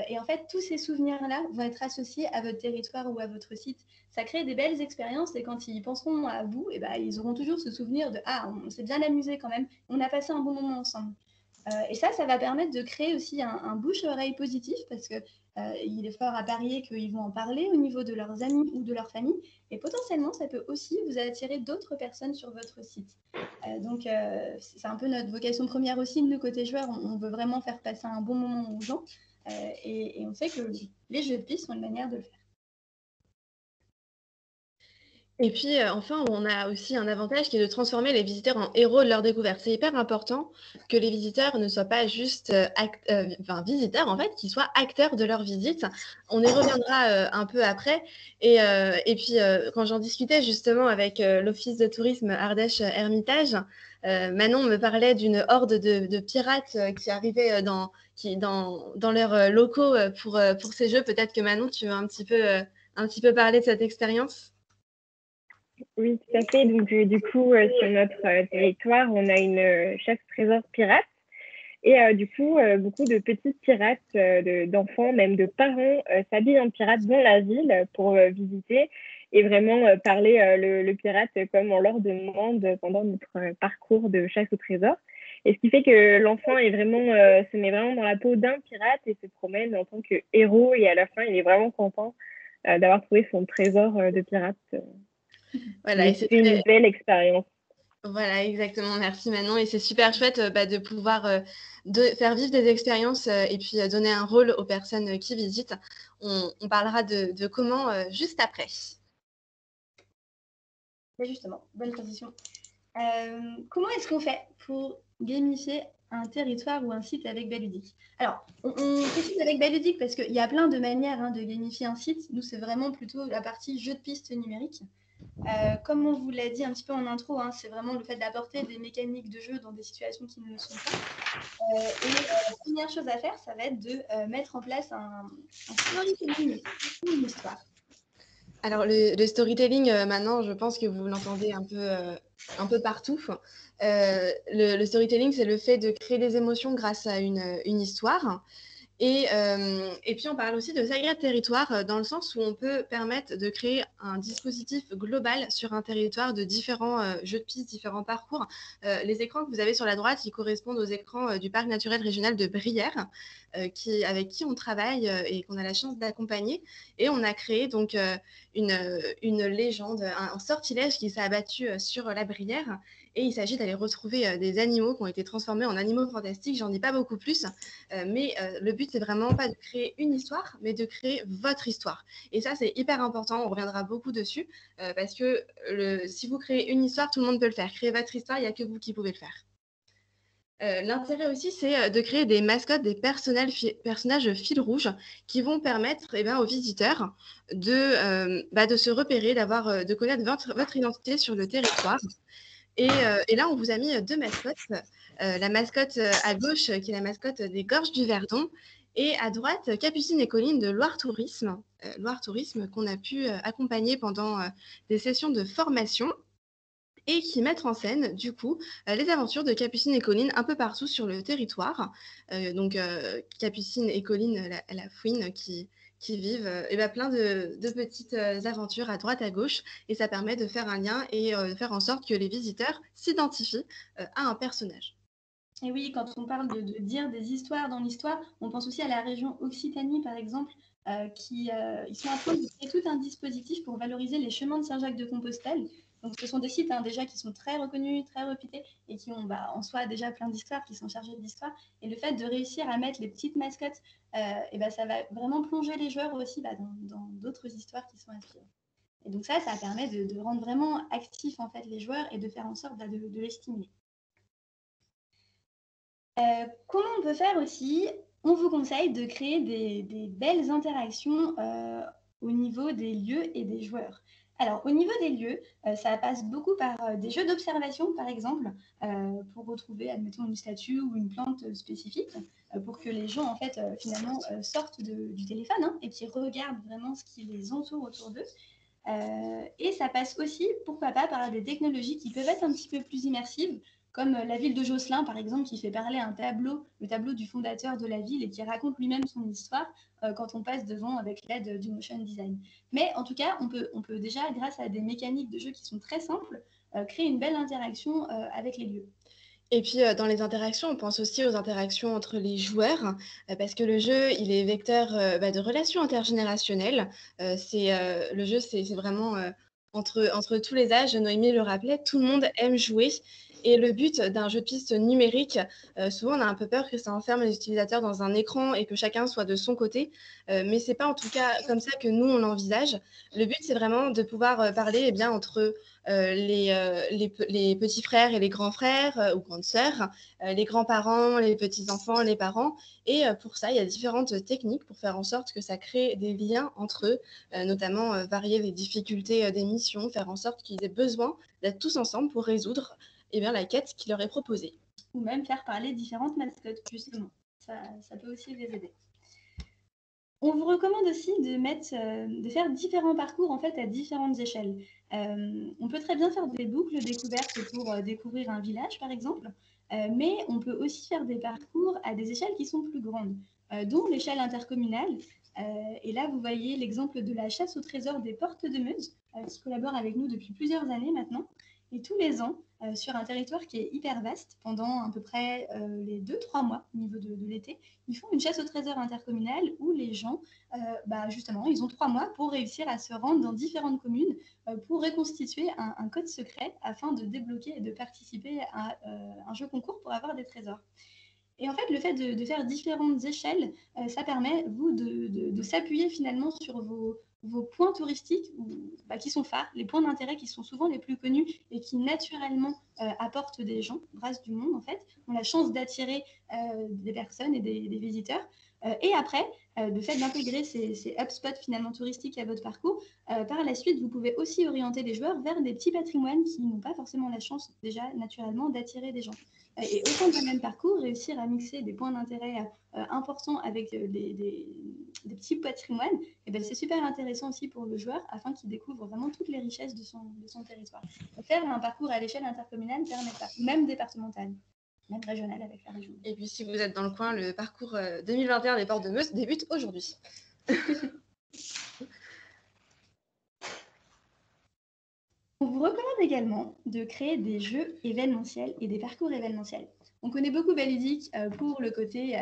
Et en fait, tous ces souvenirs-là vont être associés à votre territoire ou à votre site. Ça crée des belles expériences et quand ils penseront à vous, et ben, ils auront toujours ce souvenir de « Ah, on s'est bien amusé quand même, on a passé un bon moment ensemble ». Et ça va permettre de créer aussi un bouche-oreille positif parce qu'il est fort à parier qu'ils vont en parler au niveau de leurs amis ou de leur famille. Et potentiellement, ça peut aussi vous attirer d'autres personnes sur votre site. Donc, c'est un peu notre vocation première aussi. De nos côté joueurs, on veut vraiment faire passer un bon moment aux gens. Et on sait que les jeux de piste sont une manière de le faire. Et puis, enfin, on a aussi un avantage qui est de transformer les visiteurs en héros de leur découverte. C'est hyper important que les visiteurs ne soient pas juste visiteurs, en fait, qu'ils soient acteurs de leur visite. On y reviendra un peu après. Et puis, quand j'en discutais justement avec l'Office de tourisme Ardèche-Hermitage, Manon me parlait d'une horde de pirates qui arrivaient dans leurs locaux pour ces jeux. Peut-être que Manon, tu veux un petit peu parler de cette expérience ? Oui, tout à fait. Donc, du coup, sur notre territoire, on a une chasse trésor pirate. Et du coup, beaucoup de petits pirates, d'enfants, même de parents, s'habillent en pirates dans la ville pour visiter. et vraiment parler le pirate comme on leur demande pendant notre parcours de chasse au trésor. Et ce qui fait que l'enfant est vraiment, se met vraiment dans la peau d'un pirate et se promène en tant que héros. Et à la fin, il est vraiment content d'avoir trouvé son trésor de pirate. Voilà, et c'est une belle expérience. Voilà, exactement. Merci Manon. Et c'est super chouette de pouvoir faire vivre des expériences et puis donner un rôle aux personnes qui visitent. On parlera de comment juste après. Justement, bonne transition. Comment est-ce qu'on fait pour gamifier un territoire ou un site avec Baludic? Alors, on précise avec Baludic parce qu'il y a plein de manières de gamifier un site. Nous, c'est vraiment plutôt la partie jeu de piste numérique. Comme on vous l'a dit un petit peu en intro, c'est vraiment le fait d'apporter des mécaniques de jeu dans des situations qui ne le sont pas. La première chose à faire, ça va être de mettre en place un storytelling, une histoire. Alors, le storytelling, maintenant, je pense que vous l'entendez un peu partout. Le storytelling, c'est le fait de créer des émotions grâce à une histoire. Et puis, on parle aussi de sacré territoire dans le sens où on peut permettre de créer un dispositif global sur un territoire de différents jeux de pistes, différents parcours. Les écrans que vous avez sur la droite, ils correspondent aux écrans du Parc naturel régional de Brière, avec qui on travaille et qu'on a la chance d'accompagner. Et on a créé donc une légende, un sortilège qui s'est abattu sur la Brière. Et il s'agit d'aller retrouver des animaux qui ont été transformés en animaux fantastiques. J'en dis pas beaucoup plus, mais le but, c'est vraiment pas de créer une histoire, mais de créer votre histoire. Et ça, c'est hyper important. On reviendra beaucoup dessus, parce que si vous créez une histoire, tout le monde peut le faire. Créer votre histoire, il n'y a que vous qui pouvez le faire. L'intérêt aussi, c'est de créer des mascottes, des personnages fil rouge qui vont permettre aux visiteurs de se repérer, de connaître votre identité sur le territoire. Et là, on vous a mis 2 mascottes. La mascotte à gauche, qui est la mascotte des Gorges du Verdon, et à droite, Capucine et Colline de Loire Tourisme. Loire Tourisme qu'on a pu accompagner pendant des sessions de formation et qui mettent en scène, du coup, les aventures de Capucine et Colline un peu partout sur le territoire. Donc, Capucine et Colline, la fouine qui vivent plein de petites aventures à droite, à gauche. Et ça permet de faire un lien et de faire en sorte que les visiteurs s'identifient à un personnage. Et oui, quand on parle de dire des histoires dans l'histoire, on pense aussi à la région Occitanie, par exemple, ils sont en train de créer tout un dispositif pour valoriser les chemins de Saint-Jacques-de-Compostelle. Donc, ce sont des sites déjà qui sont très reconnus, très réputés et qui ont en soi déjà plein d'histoires, qui sont chargés d'histoire. Et le fait de réussir à mettre les petites mascottes, ça va vraiment plonger les joueurs aussi dans d'autres histoires qui sont inspirées. Et donc ça permet de rendre vraiment actifs en fait, les joueurs et de faire en sorte de les stimuler. Comment on peut faire aussi? On vous conseille de créer des belles interactions au niveau des lieux et des joueurs. Alors, au niveau des lieux, ça passe beaucoup par des jeux d'observation, par exemple, pour retrouver, admettons, une statue ou une plante spécifique, pour que les gens, en fait, finalement, sortent du téléphone et qu'ils regardent vraiment ce qui les entoure autour d'eux. Et ça passe aussi, pourquoi pas, par des technologies qui peuvent être un petit peu plus immersives, comme la ville de Josselin, par exemple, qui fait parler le tableau du fondateur de la ville et qui raconte lui-même son histoire quand on passe devant avec l'aide du motion design. Mais en tout cas, on peut déjà, grâce à des mécaniques de jeu qui sont très simples, créer une belle interaction avec les lieux. Et puis, dans les interactions, on pense aussi aux interactions entre les joueurs, parce que le jeu, il est vecteur de relations intergénérationnelles. Le jeu, c'est vraiment entre tous les âges. Noémie le rappelait, tout le monde aime jouer. Et le but d'un jeu de piste numérique, souvent on a un peu peur que ça enferme les utilisateurs dans un écran et que chacun soit de son côté. Mais ce n'est pas en tout cas comme ça que nous, on l'envisage. Le but, c'est vraiment de pouvoir parler entre les petits frères et les grands frères ou grandes sœurs, les grands-parents, les petits-enfants, les parents. Et pour ça, il y a différentes techniques pour faire en sorte que ça crée des liens entre eux, notamment varier les difficultés des missions, faire en sorte qu'ils aient besoin d'être tous ensemble pour résoudre la quête qui leur est proposée. Ou même faire parler différentes mascottes, justement. Ça peut aussi les aider. On vous recommande aussi de faire différents parcours en fait, à différentes échelles. On peut très bien faire des boucles découvertes pour découvrir un village, par exemple, mais on peut aussi faire des parcours à des échelles qui sont plus grandes, dont l'échelle intercommunale, Et là, vous voyez l'exemple de la chasse au trésor des Portes de Meuse, qui collabore avec nous depuis plusieurs années maintenant. Et tous les ans, sur un territoire qui est hyper vaste, pendant à peu près les 2-3 mois au niveau de l'été, ils font une chasse au trésor intercommunale où les gens, justement, ils ont 3 mois pour réussir à se rendre dans différentes communes pour reconstituer un code secret afin de débloquer et de participer à un jeu concours pour avoir des trésors. Et en fait, le fait de faire différentes échelles, ça permet, vous, de s'appuyer finalement sur vos points touristiques qui sont phares, les points d'intérêt qui sont souvent les plus connus et qui naturellement apportent des gens, brassent du monde en fait, ont la chance d'attirer des personnes et des visiteurs. Et après, le fait d'intégrer ces hotspots finalement touristiques à votre parcours, par la suite, vous pouvez aussi orienter les joueurs vers des petits patrimoines qui n'ont pas forcément la chance déjà naturellement d'attirer des gens. Et au sein d'un même parcours, réussir à mixer des points d'intérêt importants avec des petits patrimoines, et ben c'est super intéressant aussi pour le joueur afin qu'il découvre vraiment toutes les richesses de son territoire. Faire un parcours à l'échelle intercommunale permet ça, même départementale, même régionale avec la région. Et puis si vous êtes dans le coin, le parcours 2021 des Portes de Meuse débute aujourd'hui. On vous recommande également de créer des jeux événementiels et des parcours événementiels. On connaît beaucoup Belludic pour le côté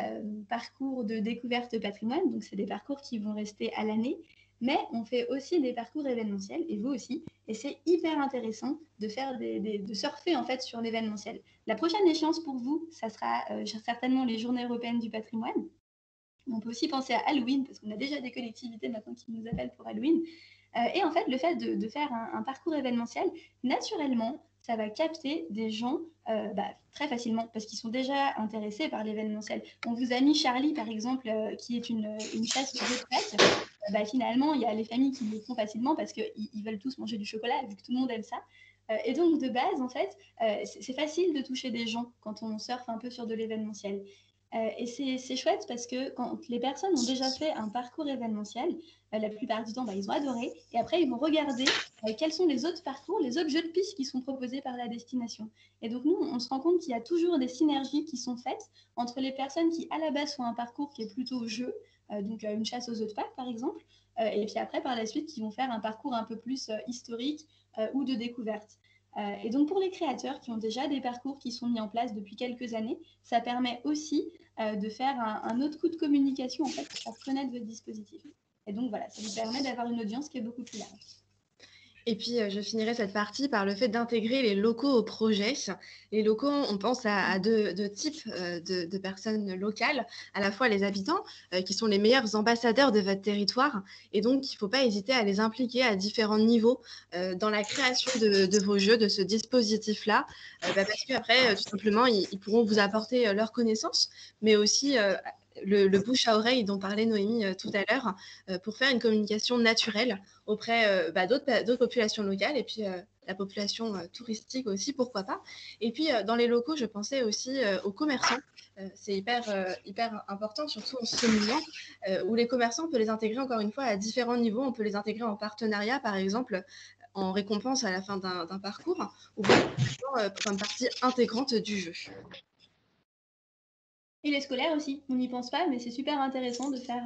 parcours de découverte patrimoine, donc c'est des parcours qui vont rester à l'année, mais on fait aussi des parcours événementiels, et vous aussi, et c'est hyper intéressant de faire de surfer en fait sur l'événementiel. La prochaine échéance pour vous, ça sera certainement les Journées européennes du patrimoine. On peut aussi penser à Halloween, parce qu'on a déjà des collectivités maintenant qui nous appellent pour Halloween. Et en fait, le fait de faire un parcours événementiel, naturellement, ça va capter des gens très facilement parce qu'ils sont déjà intéressés par l'événementiel. On vous a mis Charlie, par exemple, qui est une chasse de Pâques. Finalement, il y a les familles qui le font facilement parce qu'ils veulent tous manger du chocolat, vu que tout le monde aime ça. Et donc, de base, en fait, c'est facile de toucher des gens quand on surfe un peu sur de l'événementiel. Et c'est chouette parce que quand les personnes ont déjà fait un parcours événementiel, la plupart du temps, ils ont adoré. Et après, ils vont regarder quels sont les autres parcours, les autres jeux de piste qui sont proposés par la destination. Et donc, nous, on se rend compte qu'il y a toujours des synergies qui sont faites entre les personnes qui, à la base, font un parcours qui est plutôt jeu, donc une chasse aux œufs de Pâques, par exemple, et puis après, par la suite, qui vont faire un parcours un peu plus historique ou de découverte. Et donc, pour les créateurs qui ont déjà des parcours qui sont mis en place depuis quelques années, ça permet aussi de faire un autre coup de communication en fait, pour faire connaître votre dispositif. Et donc, voilà, ça vous permet d'avoir une audience qui est beaucoup plus large. Et puis, je finirai cette partie par le fait d'intégrer les locaux au projet. Les locaux, on pense à deux types de personnes locales, à la fois les habitants, qui sont les meilleurs ambassadeurs de votre territoire. Et donc, il ne faut pas hésiter à les impliquer à différents niveaux dans la création de vos jeux, de ce dispositif-là, parce qu'après, tout simplement, ils pourront vous apporter leurs connaissances, mais aussi le bouche à oreille dont parlait Noémie tout à l'heure, pour faire une communication naturelle auprès d'autres populations locales et puis la population touristique aussi, pourquoi pas. Et puis dans les locaux, je pensais aussi aux commerçants. C'est hyper important, surtout en ce moment, où les commerçants, on peut les intégrer encore une fois à différents niveaux. On peut les intégrer en partenariat, par exemple, en récompense à la fin d'un parcours, ou bien comme partie intégrante du jeu. Et les scolaires aussi, on n'y pense pas, mais c'est super intéressant de faire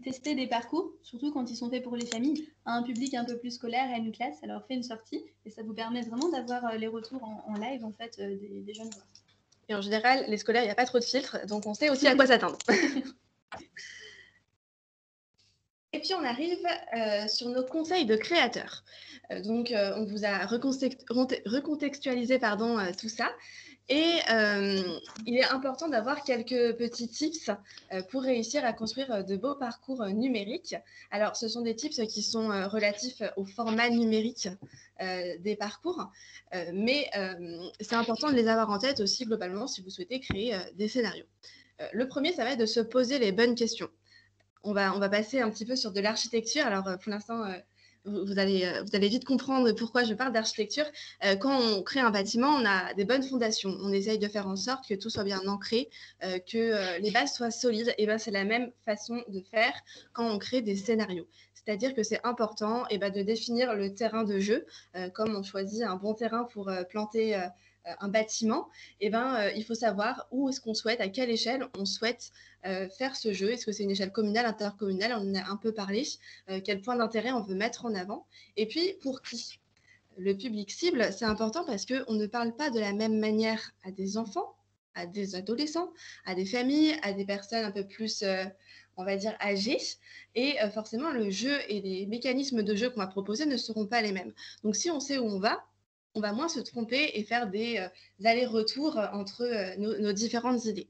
tester des parcours, surtout quand ils sont faits pour les familles, à un public un peu plus scolaire, à une classe, ça leur fait une sortie, et ça vous permet vraiment d'avoir les retours en live en fait des jeunes joueurs. Et en général, les scolaires, il n'y a pas trop de filtres, donc on sait aussi à quoi s'attendre. Et puis on arrive sur nos conseils de créateurs. Donc on vous a recontextualisé tout ça. Et il est important d'avoir quelques petits tips pour réussir à construire de beaux parcours numériques. Alors, ce sont des tips qui sont relatifs au format numérique des parcours, mais c'est important de les avoir en tête aussi globalement si vous souhaitez créer des scénarios. Le premier, ça va être de se poser les bonnes questions. On va passer un petit peu sur de l'architecture. Alors, pour l'instant, vous allez vite comprendre pourquoi je parle d'architecture. Quand on crée un bâtiment, on a des bonnes fondations. On essaye de faire en sorte que tout soit bien ancré, que les bases soient solides. Et ben, c'est la même façon de faire quand on crée des scénarios. C'est-à-dire que c'est important de définir le terrain de jeu, comme on choisit un bon terrain pour planter un bâtiment, il faut savoir où est-ce qu'on souhaite, à quelle échelle on souhaite faire ce jeu. Est-ce que c'est une échelle communale, intercommunale? On en a un peu parlé. Quel point d'intérêt on veut mettre en avant? Et puis, pour qui? Le public cible, c'est important parce qu'on ne parle pas de la même manière à des enfants, à des adolescents, à des familles, à des personnes un peu plus, on va dire, âgées. Et forcément, le jeu et les mécanismes de jeu qu'on va proposer ne seront pas les mêmes. Donc, si on sait où on va moins se tromper et faire des allers-retours entre nos différentes idées.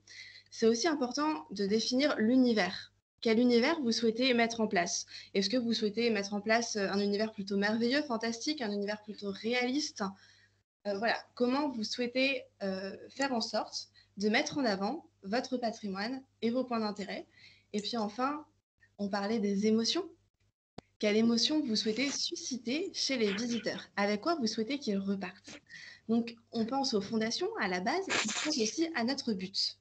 C'est aussi important de définir l'univers. Quel univers vous souhaitez mettre en place? Est-ce que vous souhaitez mettre en place un univers plutôt merveilleux, fantastique, un univers plutôt réaliste? Voilà, comment vous souhaitez faire en sorte de mettre en avant votre patrimoine et vos points d'intérêt? Et puis enfin, on parlait des émotions. Quelle émotion vous souhaitez susciter chez les visiteurs? Avec quoi vous souhaitez qu'ils repartent? Donc, on pense aux fondations, à la base, on pense aussi à notre but.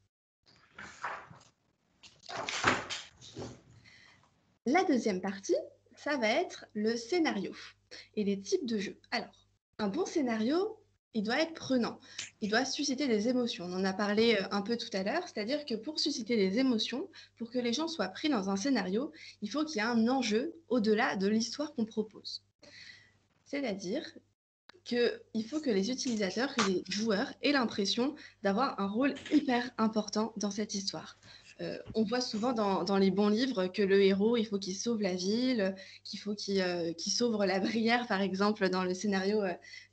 La deuxième partie, ça va être le scénario et les types de jeux. Alors, un bon scénario, il doit être prenant, il doit susciter des émotions. On en a parlé un peu tout à l'heure, c'est-à-dire que pour susciter des émotions, pour que les gens soient pris dans un scénario, il faut qu'il y ait un enjeu au-delà de l'histoire qu'on propose. C'est-à-dire qu'il faut que les utilisateurs, que les joueurs aient l'impression d'avoir un rôle hyper important dans cette histoire. On voit souvent dans les bons livres que le héros, il faut qu'il sauve la ville, qu'il faut qu'il sauve la Brière, par exemple, dans le scénario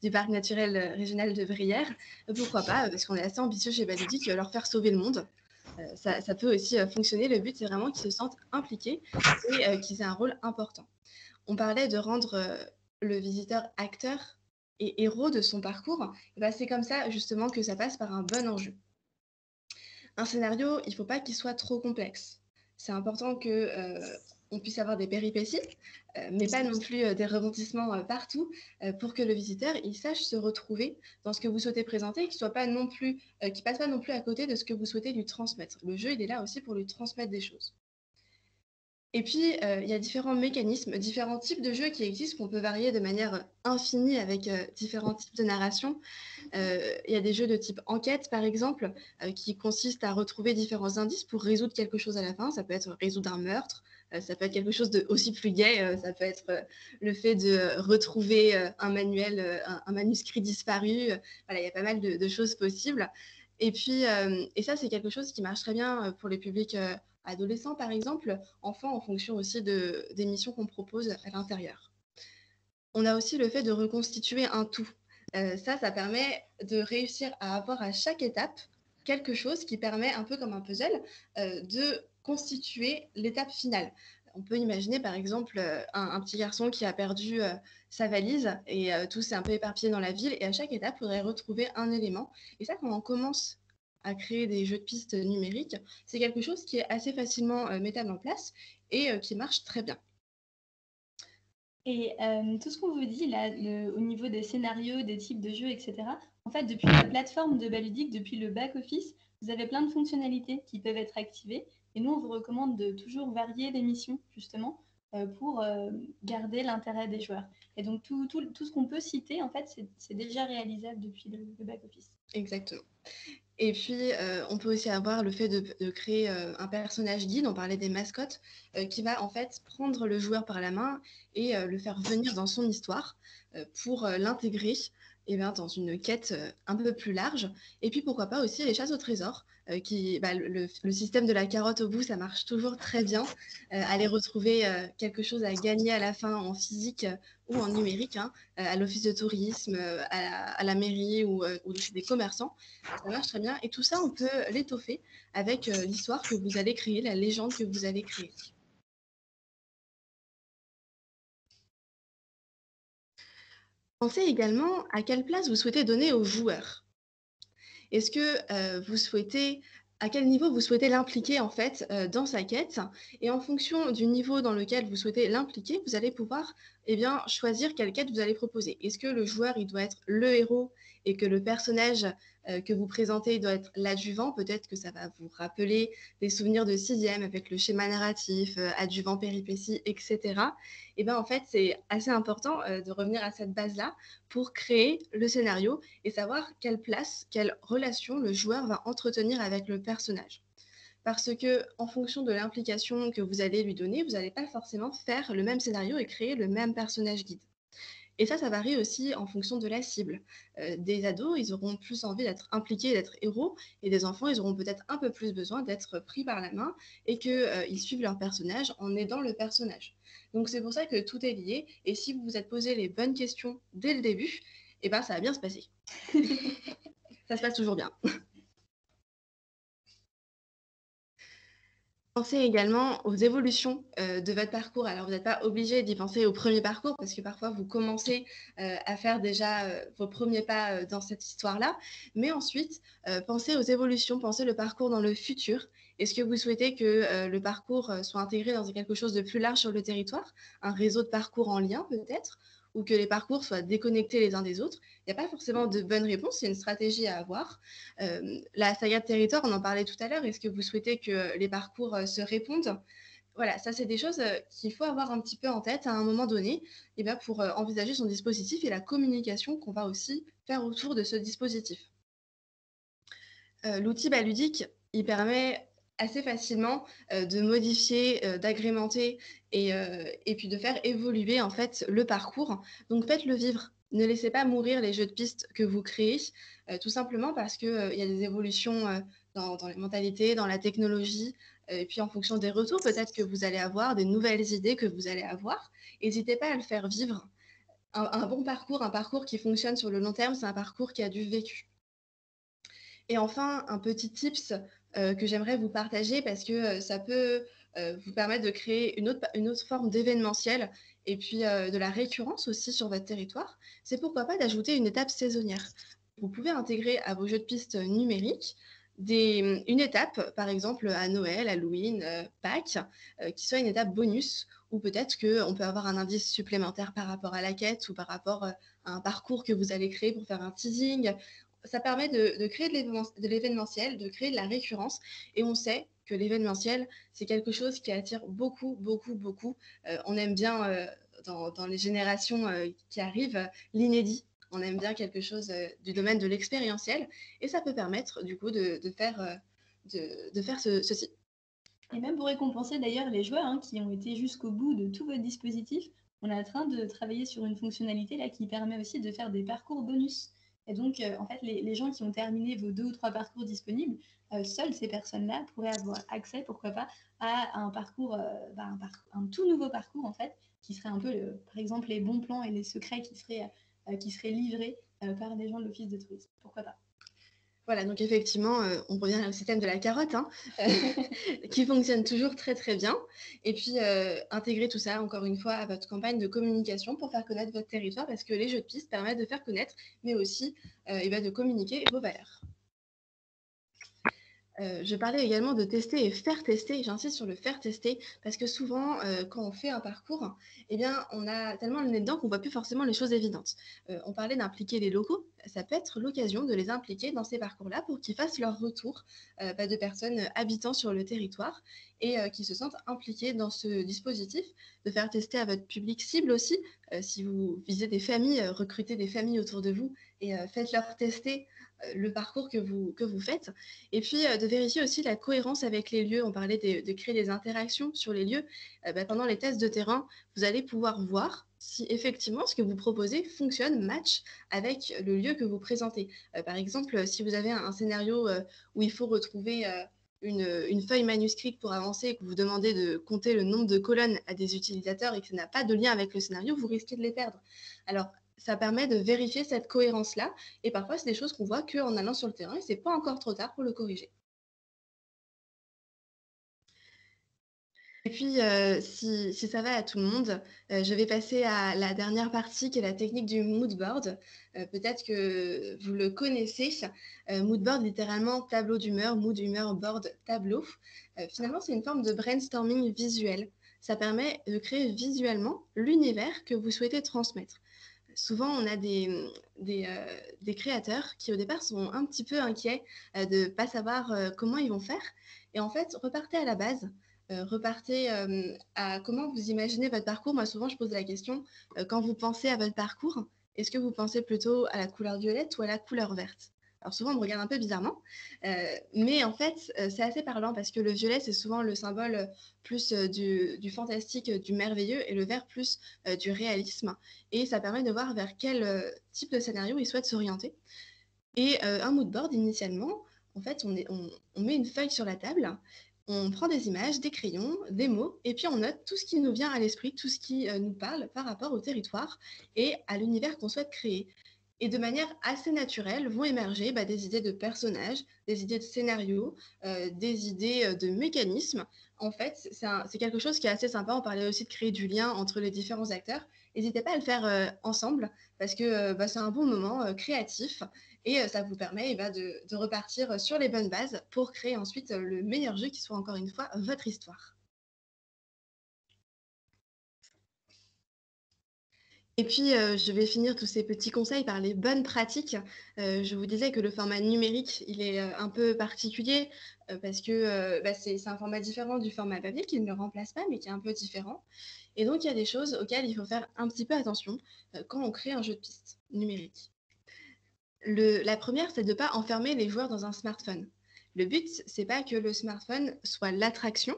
du parc naturel régional de Brière. Pourquoi pas? Parce qu'on est assez ambitieux chez Baludic, leur faire sauver le monde. Ça peut aussi fonctionner. Le but, c'est vraiment qu'ils se sentent impliqués et qu'ils aient un rôle important. On parlait de rendre le visiteur acteur et héros de son parcours. C'est comme ça, justement, que ça passe par un bon enjeu. Un scénario, il ne faut pas qu'il soit trop complexe. C'est important qu'on puisse avoir des péripéties, mais pas non plus des rebondissements partout, pour que le visiteur il sache se retrouver dans ce que vous souhaitez présenter et qu'il ne passe pas non plus à côté de ce que vous souhaitez lui transmettre. Le jeu, il est là aussi pour lui transmettre des choses. Et puis, il y a différents mécanismes, différents types de jeux qui existent, qu'on peut varier de manière infinie avec différents types de narration. Il y a des jeux de type enquête, par exemple, qui consistent à retrouver différents indices pour résoudre quelque chose à la fin. Ça peut être résoudre un meurtre, ça peut être quelque chose de aussi plus gai, ça peut être le fait de retrouver un manuel, un manuscrit disparu. Voilà, il y a pas mal de choses possibles. Et puis, et ça, c'est quelque chose qui marche très bien pour les publics adolescents, par exemple, enfants, en fonction aussi des missions qu'on propose à l'intérieur. On a aussi le fait de reconstituer un tout. Ça permet de réussir à avoir à chaque étape quelque chose qui permet, un peu comme un puzzle, de constituer l'étape finale. On peut imaginer, par exemple, un petit garçon qui a perdu sa valise et tout s'est un peu éparpillé dans la ville. Et à chaque étape, il faudrait retrouver un élément. Et ça, quand on commence à créer des jeux de pistes numériques, c'est quelque chose qui est assez facilement mettable en place et qui marche très bien. Et tout ce qu'on vous dit là, au niveau des scénarios, des types de jeux, etc., en fait, depuis la plateforme de Baludic, depuis le back-office, vous avez plein de fonctionnalités qui peuvent être activées. Et nous, on vous recommande de toujours varier les missions, justement, pour garder l'intérêt des joueurs. Et donc, tout ce qu'on peut citer, en fait, c'est déjà réalisable depuis le back-office. Exactement. Et puis, on peut aussi avoir le fait de créer un personnage guide, on parlait des mascottes, qui va en fait prendre le joueur par la main et le faire venir dans son histoire pour l'intégrer dans une quête un peu plus large. Et puis, pourquoi pas aussi les chasses au trésor, le système de la carotte au bout, ça marche toujours très bien. Aller retrouver quelque chose à gagner à la fin en physique ou en numérique, à l'office de tourisme, à la mairie ou chez des commerçants, ça marche très bien. Et tout ça, on peut l'étoffer avec l'histoire que vous allez créer, la légende que vous allez créer. Pensez également à quelle place vous souhaitez donner aux joueurs. Est-ce que vous souhaitez, à quel niveau vous souhaitez l'impliquer en fait dans sa quête? Et en fonction du niveau dans lequel vous souhaitez l'impliquer, vous allez pouvoir eh bien, choisir quelle quête vous allez proposer. Est-ce que le joueur, il doit être le héros et que le personnage que vous présentez doit être l'adjuvant? Peut-être que ça va vous rappeler des souvenirs de 6e avec le schéma narratif, adjuvant, péripéties, etc. Et bien, en fait, c'est assez important de revenir à cette base-là pour créer le scénario et savoir quelle place, quelle relation le joueur va entretenir avec le personnage. Parce que, en fonction de l'implication que vous allez lui donner, vous n'allez pas forcément faire le même scénario et créer le même personnage guide. Et ça varie aussi en fonction de la cible. Des ados, ils auront plus envie d'être impliqués, d'être héros, et des enfants, ils auront peut-être un peu plus besoin d'être pris par la main et qu'ils suivent leur personnage en aidant le personnage. Donc c'est pour ça que tout est lié, et si vous vous êtes posé les bonnes questions dès le début, eh ben, ça va bien se passer. Ça se passe toujours bien. Pensez également aux évolutions de votre parcours. Alors, vous n'êtes pas obligé d'y penser au premier parcours parce que parfois, vous commencez à faire déjà vos premiers pas dans cette histoire-là. Mais ensuite, pensez aux évolutions, pensez le parcours dans le futur. Est-ce que vous souhaitez que le parcours soit intégré dans quelque chose de plus large sur le territoire, un réseau de parcours en lien peut-être, ou que les parcours soient déconnectés les uns des autres? Il n'y a pas forcément de bonne réponse, c'est une stratégie à avoir. La saga de territoire, on en parlait tout à l'heure. Est-ce que vous souhaitez que les parcours se répondent? Voilà, ça, c'est des choses qu'il faut avoir un petit peu en tête à un moment donné, et bien pour envisager son dispositif et la communication qu'on va aussi faire autour de ce dispositif. L'outil Baludique, il permet assez facilement de modifier, d'agrémenter et puis de faire évoluer en fait le parcours. Donc faites-le vivre. Ne laissez pas mourir les jeux de pistes que vous créez, tout simplement parce qu'il y a des évolutions dans les mentalités, dans la technologie, et puis en fonction des retours peut-être que vous allez avoir, des nouvelles idées que vous allez avoir. N'hésitez pas à le faire vivre. Un bon parcours, un parcours qui fonctionne sur le long terme, c'est un parcours qui a du vécu. Et enfin, un petit tips que j'aimerais vous partager parce que ça peut vous permettre de créer une autre forme d'événementiel et puis de la récurrence aussi sur votre territoire, c'est pourquoi pas d'ajouter une étape saisonnière. Vous pouvez intégrer à vos jeux de pistes numériques une étape, par exemple à Noël, Halloween, Pâques, qui soit une étape bonus, ou peut-être qu'on peut avoir un indice supplémentaire par rapport à la quête ou par rapport à un parcours que vous allez créer pour faire un teasing. Ça permet de créer de l'événementiel, de créer de la récurrence. Et on sait que l'événementiel, c'est quelque chose qui attire beaucoup, beaucoup, beaucoup. On aime bien, dans les générations qui arrivent, l'inédit. On aime bien quelque chose du domaine de l'expérientiel. Et ça peut permettre, du coup, de faire ceci. Et même pour récompenser d'ailleurs les joueurs qui ont été jusqu'au bout de tout votre dispositif, on est en train de travailler sur une fonctionnalité là qui permet aussi de faire des parcours bonus. Et donc, en fait, les gens qui ont terminé vos 2 ou 3 parcours disponibles, seules ces personnes-là pourraient avoir accès, pourquoi pas, à un parcours, un tout nouveau parcours, en fait, qui serait un peu, par exemple, les bons plans et les secrets qui seraient livrés par des gens de l'Office de tourisme. Pourquoi pas? Voilà, donc effectivement, on revient au système de la carotte, qui fonctionne toujours très très bien. Et puis, intégrer tout ça, encore une fois, à votre campagne de communication pour faire connaître votre territoire, parce que les jeux de pistes permettent de faire connaître, mais aussi de communiquer vos valeurs. Je parlais également de tester et faire tester. J'insiste sur le faire tester parce que souvent, quand on fait un parcours, eh bien, on a tellement le nez dedans qu'on ne voit plus forcément les choses évidentes. On parlait d'impliquer les locaux. Ça peut être l'occasion de les impliquer dans ces parcours-là pour qu'ils fassent leur retour de personnes habitant sur le territoire et qui se sentent impliqués dans ce dispositif. De faire tester à votre public cible aussi. Si vous visez des familles, recrutez des familles autour de vous et faites-leur tester le parcours que vous faites. Et puis, de vérifier aussi la cohérence avec les lieux. On parlait de créer des interactions sur les lieux. Pendant les tests de terrain, vous allez pouvoir voir si effectivement ce que vous proposez fonctionne, match avec le lieu que vous présentez. Par exemple, si vous avez un scénario où il faut retrouver une feuille manuscrite pour avancer et que vous demandez de compter le nombre de colonnes à des utilisateurs et que ça n'a pas de lien avec le scénario, vous risquez de les perdre. Alors, ça permet de vérifier cette cohérence-là. Et parfois, c'est des choses qu'on voit qu'en allant sur le terrain et ce n'est pas encore trop tard pour le corriger. Et puis, si ça va à tout le monde, je vais passer à la dernière partie qui est la technique du mood board. Peut-être que vous le connaissez. Mood board, littéralement tableau d'humeur, mood, humeur, board, tableau. Finalement, c'est une forme de brainstorming visuel. ça permet de créer visuellement l'univers que vous souhaitez transmettre. Souvent, on a des créateurs qui, au départ, sont un petit peu inquiets de ne pas savoir comment ils vont faire. Et en fait, repartez à la base. Repartez à comment vous imaginez votre parcours. Moi, souvent, je pose la question, quand vous pensez à votre parcours, est-ce que vous pensez plutôt à la couleur violette ou à la couleur verte? Alors souvent, on me regarde un peu bizarrement, mais en fait, c'est assez parlant parce que le violet, c'est souvent le symbole plus du fantastique, du merveilleux, et le vert plus du réalisme. Et ça permet de voir vers quel type de scénario ils souhaitent s'orienter. Et un mood board, initialement, en fait, on met une feuille sur la table, on prend des images, des crayons, des mots, et puis on note tout ce qui nous vient à l'esprit, tout ce qui nous parle par rapport au territoire et à l'univers qu'on souhaite créer. Et de manière assez naturelle vont émerger des idées de personnages, des idées de scénarios, des idées de mécanismes. En fait, c'est quelque chose qui est assez sympa. On parlait aussi de créer du lien entre les différents acteurs. N'hésitez pas à le faire ensemble parce que c'est un bon moment créatif et ça vous permet de repartir sur les bonnes bases pour créer ensuite le meilleur jeu qui soit encore une fois votre histoire. Et puis, je vais finir tous ces petits conseils par les bonnes pratiques. Je vous disais que le format numérique, il est un peu particulier parce que c'est un format différent du format papier qui ne le remplace pas, mais qui est un peu différent. Et donc, il y a des choses auxquelles il faut faire un petit peu attention quand on crée un jeu de piste numérique. La première, c'est de ne pas enfermer les joueurs dans un smartphone. Le but, c'est pas que le smartphone soit l'attraction.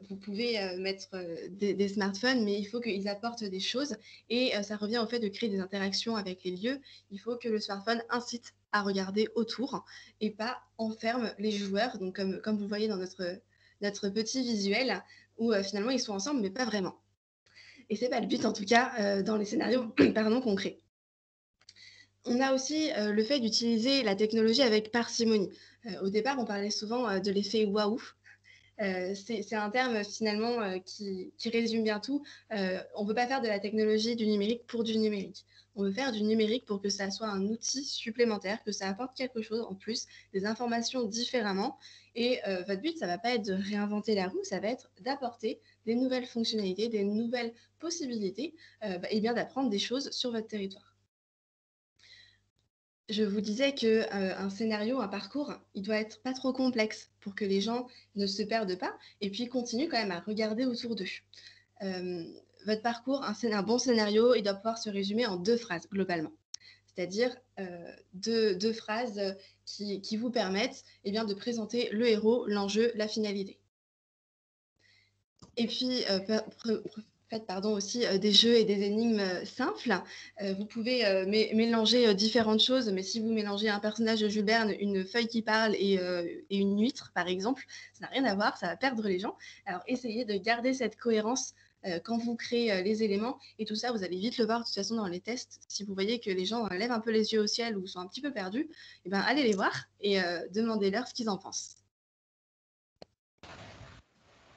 Vous pouvez mettre des smartphones, mais il faut qu'ils apportent des choses. Et ça revient au fait de créer des interactions avec les lieux. Il faut que le smartphone incite à regarder autour et pas enferme les joueurs. Donc, comme vous voyez dans notre petit visuel, où finalement ils sont ensemble, mais pas vraiment. Et c'est pas le but, en tout cas, dans les scénarios qu'on crée. On a aussi le fait d'utiliser la technologie avec parcimonie. Au départ, on parlait souvent de l'effet waouh. C'est un terme finalement qui résume bien tout. On ne veut pas faire de la technologie du numérique pour du numérique. On veut faire du numérique pour que ça soit un outil supplémentaire, que ça apporte quelque chose en plus, des informations différemment. Et votre but, ça ne va pas être de réinventer la roue, ça va être d'apporter des nouvelles fonctionnalités, des nouvelles possibilités, et bien d'apprendre des choses sur votre territoire. Je vous disais qu'un scénario, un parcours, il doit être pas trop complexe pour que les gens ne se perdent pas et puis continuent quand même à regarder autour d'eux. Votre parcours, un bon scénario, il doit pouvoir se résumer en 2 phrases globalement. C'est-à-dire deux phrases qui vous permettent de présenter le héros, l'enjeu, la finalité. Et puis, faites aussi des jeux et des énigmes simples. Vous pouvez mélanger différentes choses, mais si vous mélangez un personnage de Jules Verne, une feuille qui parle et une huître, par exemple, ça n'a rien à voir, ça va perdre les gens. Alors, essayez de garder cette cohérence quand vous créez les éléments. Et tout ça, vous allez vite le voir de toute façon dans les tests. Si vous voyez que les gens lèvent un peu les yeux au ciel ou sont un petit peu perdus, allez les voir et demandez-leur ce qu'ils en pensent.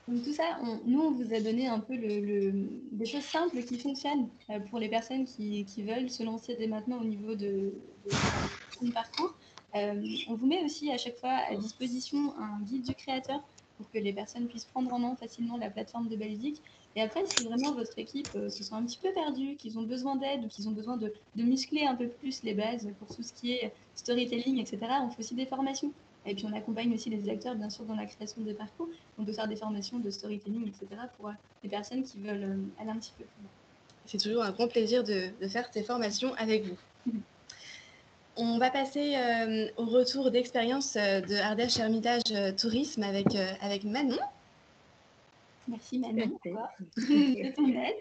Donc tout ça, nous, on vous a donné un peu des choses simples qui fonctionnent pour les personnes qui veulent se lancer dès maintenant au niveau de parcours. On vous met aussi à chaque fois à disposition un guide du créateur pour que les personnes puissent prendre en main facilement la plateforme de Belgique. Et après, si vraiment votre équipe se sent un petit peu perdue, qu'ils ont besoin d'aide ou qu'ils ont besoin de muscler un peu plus les bases pour tout ce qui est storytelling, etc., on fait aussi des formations. Et puis on accompagne aussi les acteurs, bien sûr, dans la création des parcours. On peut faire des formations de storytelling, etc., pour les personnes qui veulent aller un petit peu plus loin. C'est toujours un grand plaisir de faire ces formations avec vous. On va passer au retour d'expérience de Ardèche Hermitage Tourisme avec Manon. Merci Manon.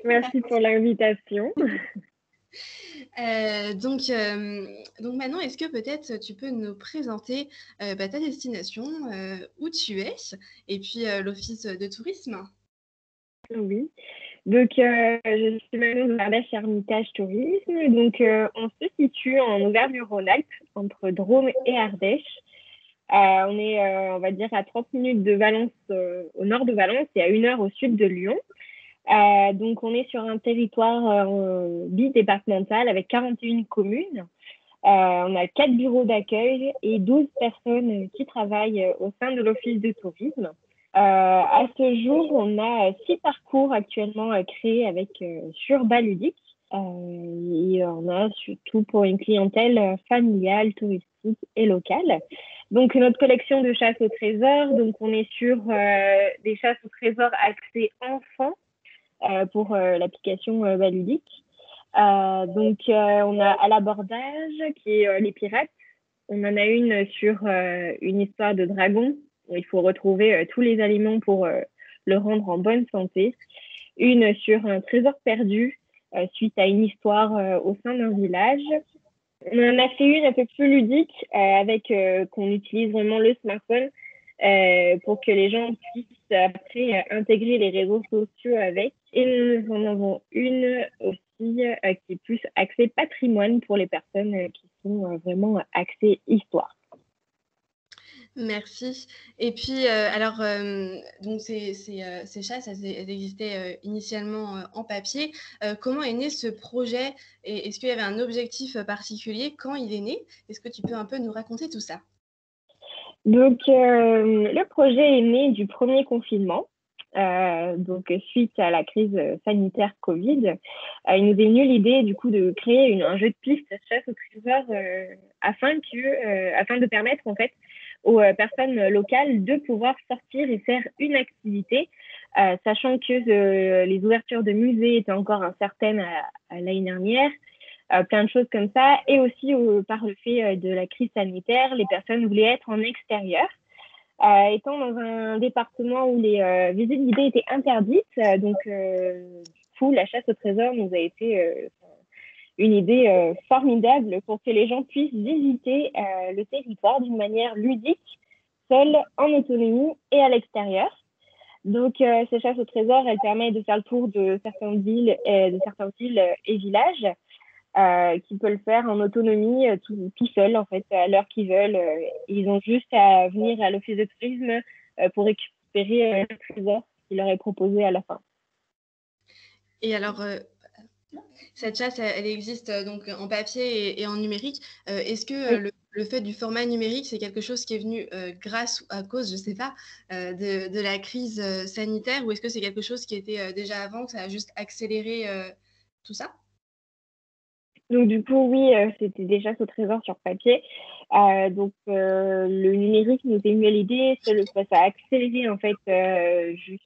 Merci pour l'invitation. Donc Manon, est-ce que peut-être tu peux nous présenter ta destination, où tu es, et puis l'office de tourisme? Oui. Donc, je suis Manon de l'Ardèche Hermitage Tourisme. Donc, on se situe en Auvergne-Rhône-Alpes, entre Drôme et Ardèche. On est, on va dire, à 30 minutes de Valence, au nord de Valence, et à 1 heure au sud de Lyon. Donc, on est sur un territoire bidépartemental avec 41 communes. On a 4 bureaux d'accueil et 12 personnes qui travaillent au sein de l'office de tourisme. À ce jour, on a 6 parcours actuellement créés sur Baludic. Et on a surtout pour une clientèle familiale, touristique et locale. Donc, notre collection de chasse au trésor, donc on est sur des chasses au trésor axées enfants pour l'application Baludic. Donc, on a à l'abordage qui est les pirates. On en a une sur une histoire de dragon où il faut retrouver tous les aliments pour le rendre en bonne santé. Une sur un trésor perdu suite à une histoire au sein d'un village. On en a fait une un peu plus ludique avec qu'on utilise vraiment le smartphone pour que les gens puissent après intégrer les réseaux sociaux avec. Et nous en avons une aussi qui est plus axée patrimoine pour les personnes qui sont vraiment axées histoire. Merci. Et puis, alors, donc ces chasses, elles existaient initialement en papier. Comment est né ce projet et est-ce qu'il y avait un objectif particulier quand il est né? Est-ce que tu peux un peu nous raconter tout ça? Donc, le projet est né du premier confinement. Donc, suite à la crise sanitaire Covid, il nous est venu l'idée du coup de créer un jeu de piste chasse au trésor afin de permettre en fait aux personnes locales de pouvoir sortir et faire une activité, sachant que les ouvertures de musées étaient encore incertaines à l'année dernière, plein de choses comme ça, et aussi par le fait de la crise sanitaire, les personnes voulaient être en extérieur. Étant dans un département où les visites guidées étaient interdites, donc du coup, la chasse au trésor nous a été une idée formidable pour que les gens puissent visiter le territoire d'une manière ludique, seule, en autonomie et à l'extérieur. Donc, ces chasses au trésor, elles permettent de faire le tour de certaines villes et villages qui peuvent le faire en autonomie tout seul, en fait, à l'heure qu'ils veulent. Ils ont juste à venir à l'office de tourisme pour récupérer le trésor qui leur est proposé à la fin. Et alors, cette chasse, elle existe donc en papier et en numérique. Est-ce que Oui. le fait du format numérique, c'est quelque chose qui est venu grâce ou à cause, je ne sais pas, de la crise sanitaire, ou est-ce que c'est quelque chose qui était déjà avant, que ça a juste accéléré tout ça? Donc, du coup, oui, c'était déjà ce trésor sur papier. Donc, le numérique nous est venu à l'idée, ça a accéléré, en fait, juste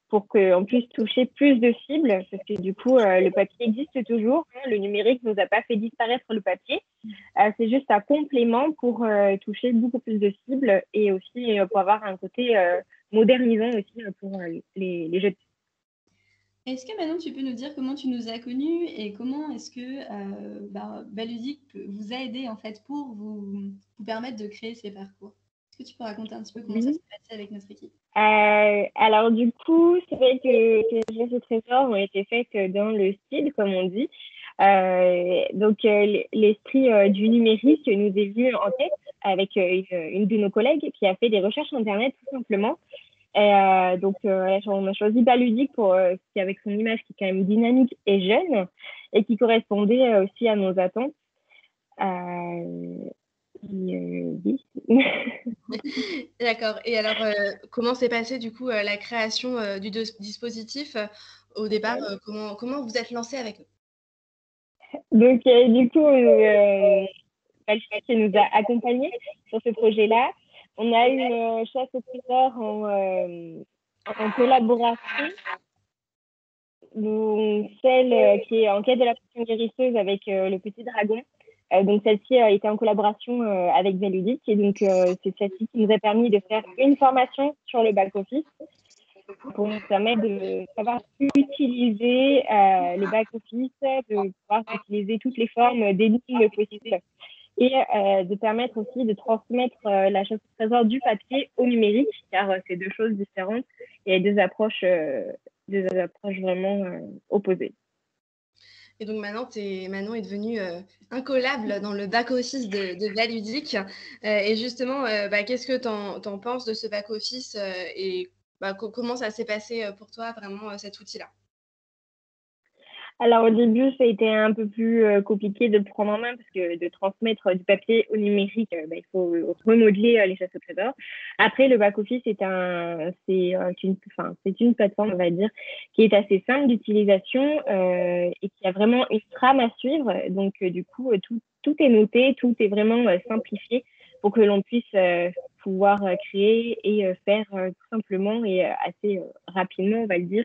pour qu'on puisse toucher plus de cibles, parce que du coup, le papier existe toujours. Hein, le numérique nous a pas fait disparaître le papier. C'est juste un complément pour toucher beaucoup plus de cibles et aussi pour avoir un côté modernisant aussi pour les jeux de. Est-ce que maintenant tu peux nous dire comment tu nous as connus et comment est-ce que Baludic vous a aidé en fait pour vous permettre de créer ces parcours? Est-ce que tu peux raconter un petit peu comment ça s'est passé avec notre équipe? Alors du coup, c'est vrai que ces jeux de trésors ont été faites dans le style, comme on dit. Donc l'esprit du numérique nous est venu en tête avec une de nos collègues qui a fait des recherches internet tout simplement. Donc on a choisi Baludic avec son image qui est quand même dynamique et jeune et qui correspondait aussi à nos attentes. Oui. D'accord. Et alors, comment s'est passée du coup la création du dispositif au départ? Comment vous êtes lancé avec eux? Donc, du coup, Baludic nous a accompagnés sur ce projet-là. On a eu une chasse au trésor en collaboration. Donc, celle qui est en quête de la potion guérisseuse avec le petit dragon. Donc, celle-ci a été en collaboration avec Baludic. Et donc, c'est celle-ci qui nous a permis de faire une formation sur le back-office pour nous permettre de savoir utiliser le back-office, de pouvoir utiliser toutes les formes d'énigmes possibles et de permettre aussi de transmettre la chasse au trésor du papier au numérique, car c'est deux choses différentes et deux approches vraiment opposées. Et donc maintenant, Manon est devenue incollable dans le back-office de Baludic. Et justement, qu'est-ce que t'en penses de ce back-office et comment ça s'est passé pour toi, vraiment, cet outil-là? Alors au début, ça a été un peu plus compliqué de le prendre en main parce que de transmettre du papier au numérique, il faut remodeler les chasses au trésor. Après, le back-office, c'est une plateforme, on va dire, qui est assez simple d'utilisation et qui a vraiment une trame à suivre. Donc du coup, tout est noté, tout est vraiment simplifié pour que l'on puisse pouvoir créer et faire tout simplement et assez rapidement, on va le dire.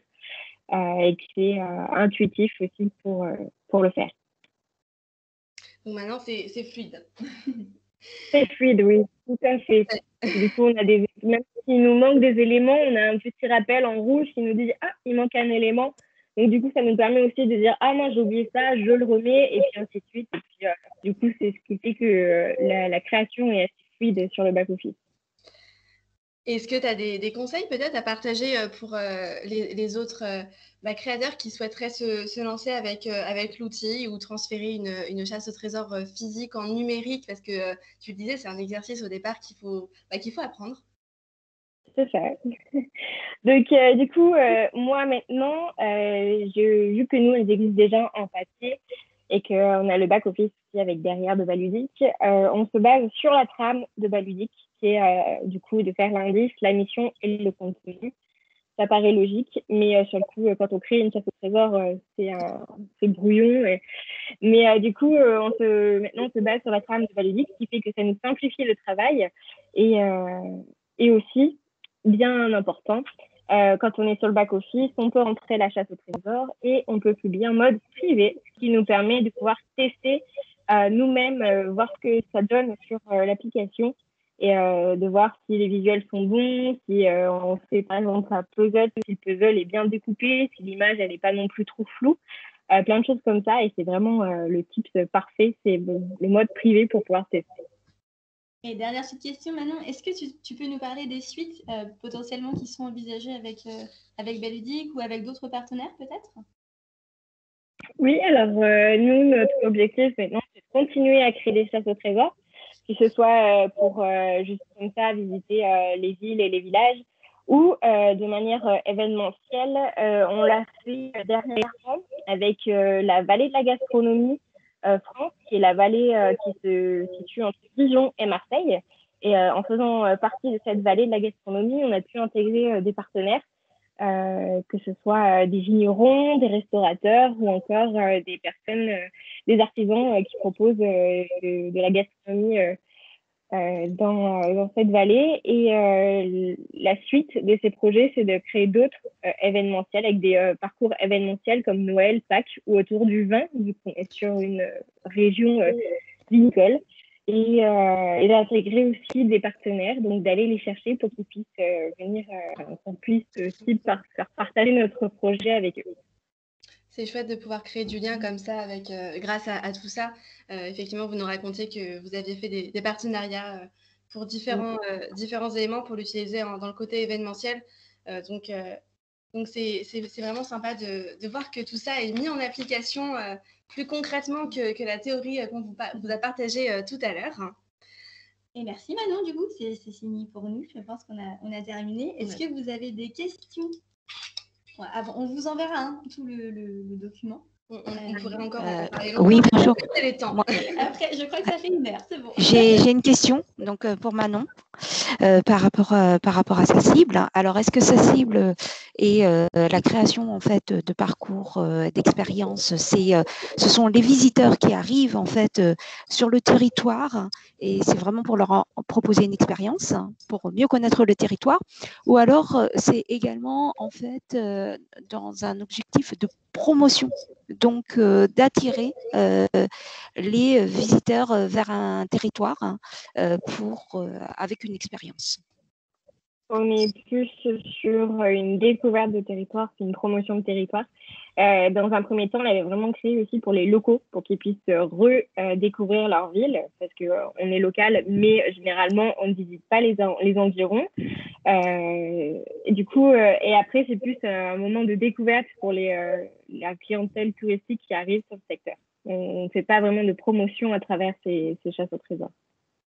Et que c'est intuitif aussi pour le faire. Donc maintenant, c'est fluide. C'est fluide, oui, tout à fait. Du coup, même s'il nous manque des éléments, on a un petit rappel en rouge qui nous dit « Ah, il manque un élément ». Donc, du coup, ça nous permet aussi de dire « Ah, moi, j'ai oublié ça, je le remets » et puis ainsi de suite. Et puis, du coup, c'est ce qui fait que la création est assez fluide sur le back-office. Est-ce que tu as des conseils peut-être à partager pour les autres créateurs qui souhaiteraient se lancer avec l'outil ou transférer une chasse au trésor physique en numérique? Parce que tu le disais, c'est un exercice au départ qu'il faut apprendre. C'est ça. Donc, du coup, moi maintenant, vu que nous, elles existent déjà en papier et qu'on a le back-office aussi avec derrière de Baludique, on se base sur la trame de Baludique qui est du coup de faire l'indice, la mission et le contenu. Ça paraît logique, mais sur le coup, quand on crée une chasse au trésor, c'est brouillon. Mais du coup, maintenant, on se base sur la trame de Baludique, ce qui fait que ça nous simplifie le travail et aussi, bien important, quand on est sur le back-office, on peut entrer la chasse au trésor et on peut publier en mode privé, ce qui nous permet de pouvoir tester nous-mêmes, voir ce que ça donne sur l'application et de voir si les visuels sont bons, si on fait par exemple un puzzle, si le puzzle est bien découpé, si l'image elle n'est pas non plus trop floue, plein de choses comme ça. Et c'est vraiment le tips parfait, c'est le mode privé pour pouvoir tester. Et dernière petite question, Manon, est-ce que tu peux nous parler des suites potentiellement qui sont envisagées avec Baludique ou avec d'autres partenaires peut-être? Oui, alors nous, notre objectif maintenant, c'est de continuer à créer des chasses au trésor, que ce soit pour juste comme ça visiter les villes et les villages ou de manière événementielle. On l'a fait dernièrement avec la vallée de la gastronomie France, qui est la vallée qui se situe entre Dijon et Marseille. Et en faisant partie de cette vallée de la gastronomie, on a pu intégrer des partenaires, que ce soit des vignerons, des restaurateurs ou encore des personnes, des artisans qui proposent de la gastronomie dans cette vallée. Et la suite de ces projets, c'est de créer d'autres événementiels avec des parcours événementiels comme Noël, Pâques ou autour du vin, vu qu'on est sur une région vinicole. Et d'intégrer aussi des partenaires, donc d'aller les chercher pour qu'ils puissent venir, qu'on puisse aussi faire partager notre projet avec eux. C'est chouette de pouvoir créer du lien comme ça avec, grâce à tout ça. Effectivement, vous nous racontiez que vous aviez fait des partenariats pour différents éléments pour l'utiliser dans le côté événementiel. Donc, c'est vraiment sympa de voir que tout ça est mis en application plus concrètement que la théorie qu'on vous a partagée tout à l'heure. Et merci Manon, du coup, c'est fini pour nous. Je pense qu'on a terminé. Est-ce que vous avez des questions? On vous enverra tout le document. On pourrait encore en parler longtemps. Oui, bonjour. Après, je crois que ça fait 1 heure, c'est bon. J'ai une question donc, pour Manon par rapport à sa cible. Alors, est-ce que sa cible est la création en fait de parcours d'expérience? Ce sont les visiteurs qui arrivent en fait sur le territoire et c'est vraiment pour leur proposer une expérience pour mieux connaître le territoire, ou alors c'est également en fait dans un objectif de promotion, donc d'attirer les visiteurs vers un territoire avec une expérience. On est plus sur une découverte de territoire, c'est une promotion de territoire. Dans un premier temps, on l'avait vraiment créé aussi pour les locaux, pour qu'ils puissent redécouvrir leur ville, parce qu'on est local, mais généralement, on ne visite pas les environs. Et du coup, et après, c'est plus un moment de découverte pour la clientèle touristique qui arrive sur le secteur. On ne fait pas vraiment de promotion à travers ces chasses au trésor.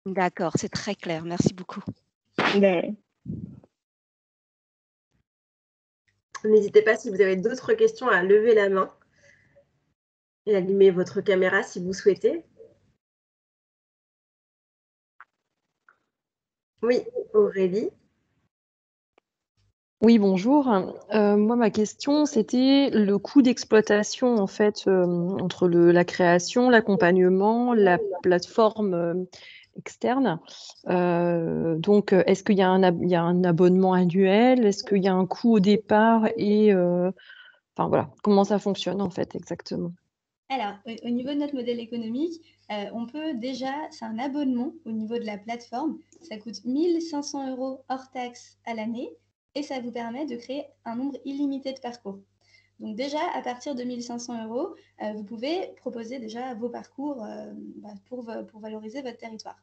D'accord, c'est très clair. Merci beaucoup. N'hésitez pas, si vous avez d'autres questions, à lever la main. et allumer votre caméra si vous souhaitez. Oui, Aurélie. Oui, bonjour. Moi, ma question, c'était le coût d'exploitation, en fait, entre la création, l'accompagnement, la plateforme externe. Donc, est-ce qu'il y a il y a un abonnement annuel? Est-ce qu'il y a un coût au départ? Enfin, voilà, comment ça fonctionne, en fait, exactement? Alors, au niveau de notre modèle économique, on peut déjà, c'est un abonnement au niveau de la plateforme. Ça coûte 1 500 € hors taxe à l'année et ça vous permet de créer un nombre illimité de parcours. Donc déjà, à partir de 1 500 €, vous pouvez proposer déjà vos parcours pour valoriser votre territoire.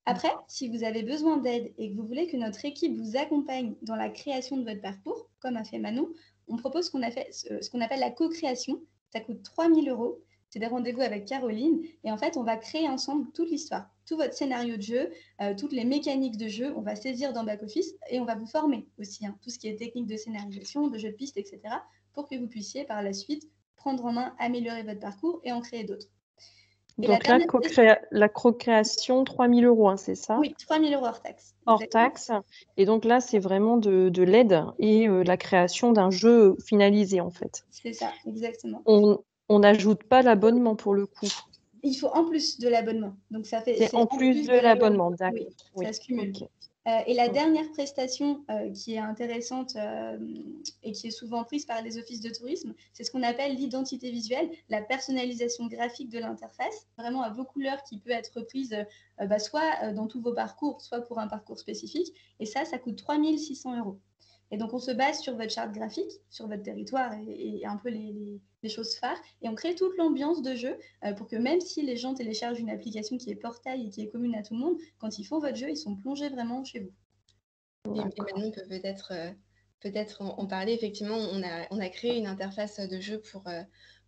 Après, si vous avez besoin d'aide et que vous voulez que notre équipe vous accompagne dans la création de votre parcours, comme a fait Manon, on propose ce qu'on appelle la co-création. Ça coûte 3 000 €. C'est des rendez-vous avec Caroline. Et en fait, on va créer ensemble toute l'histoire, tout votre scénario de jeu, toutes les mécaniques de jeu. On va saisir dans back-office et on va vous former aussi, tout ce qui est technique de scénarisation, de jeu de piste, etc., pour que vous puissiez par la suite prendre en main, améliorer votre parcours et en créer d'autres. Et Donc, la co-création, 3 000 €, hein, c'est ça? Oui, 3 000 € hors taxe. Hors Exactement. taxe. Et donc là, c'est vraiment de l'aide et la création d'un jeu finalisé, en fait. C'est ça, exactement. On n'ajoute pas l'abonnement pour le coup. Il faut en plus de l'abonnement. Donc, C'est en plus de l'abonnement, d'accord. Oui, Oui, ça se cumule. ok. Et la dernière prestation qui est intéressante et qui est souvent prise par les offices de tourisme, c'est ce qu'on appelle l'identité visuelle, la personnalisation graphique de l'interface, vraiment à vos couleurs qui peut être reprise soit dans tous vos parcours, soit pour un parcours spécifique. Et ça coûte 3 600 €. Et donc, on se base sur votre charte graphique, sur votre territoire et un peu les choses phares. Et on crée toute l'ambiance de jeu pour que même si les gens téléchargent une application qui est portail et qui est commune à tout le monde, quand ils font votre jeu, ils sont plongés vraiment chez vous. Et Manon peut peut-être en parler. Effectivement, on a créé une interface de jeu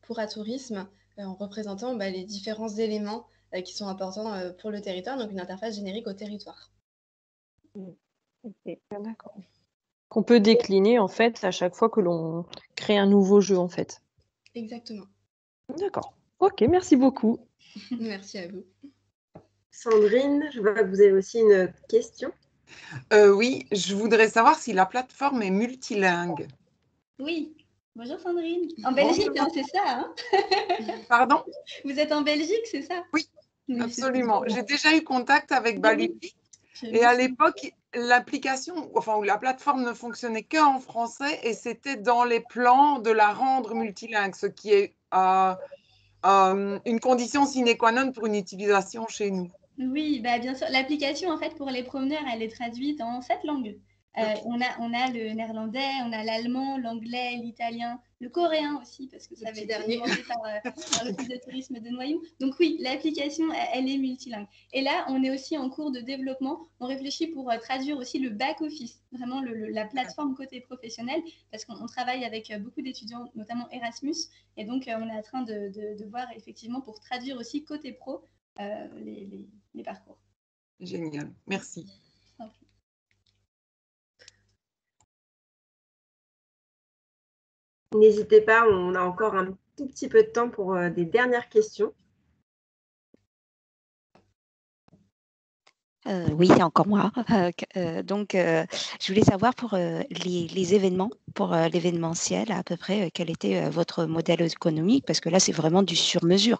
pour Atourisme en représentant les différents éléments qui sont importants pour le territoire, donc une interface générique au territoire. Okay. D'accord. Qu'on peut décliner en fait à chaque fois que l'on crée un nouveau jeu en fait. Exactement. D'accord. Ok, merci beaucoup. Merci à vous. Sandrine, je vois que vous avez aussi une question. Oui, je voudrais savoir si la plateforme est multilingue. Oui. Bonjour Sandrine. En Belgique, c'est ça, hein? Pardon? Vous êtes en Belgique, c'est ça? Oui, absolument. J'ai déjà eu contact avec Baluti et à l'époque, l'application, enfin la plateforme ne fonctionnait qu'en français et c'était dans les plans de la rendre multilingue, ce qui est une condition sine qua non pour une utilisation chez nous. Oui, bien sûr. L'application, en fait, pour les promeneurs, elle est traduite en 7 langues. On a le néerlandais, on a l'allemand, l'anglais, l'italien, le coréen aussi, parce que ça va être demandé par l'Office de tourisme de Noyaux. Donc oui, l'application, elle est multilingue. Et là, on est aussi en cours de développement. On réfléchit pour traduire aussi le back-office, vraiment la plateforme côté professionnel, parce qu'on travaille avec beaucoup d'étudiants, notamment Erasmus. Et donc, on est en train de voir effectivement pour traduire aussi côté pro les parcours. Génial, merci. N'hésitez pas, on a encore un tout petit peu de temps pour des dernières questions. Oui, c'est encore moi. Donc, je voulais savoir pour les événements, pour l'événementiel, à peu près, quel était votre modèle économique, parce que là, c'est vraiment du sur-mesure.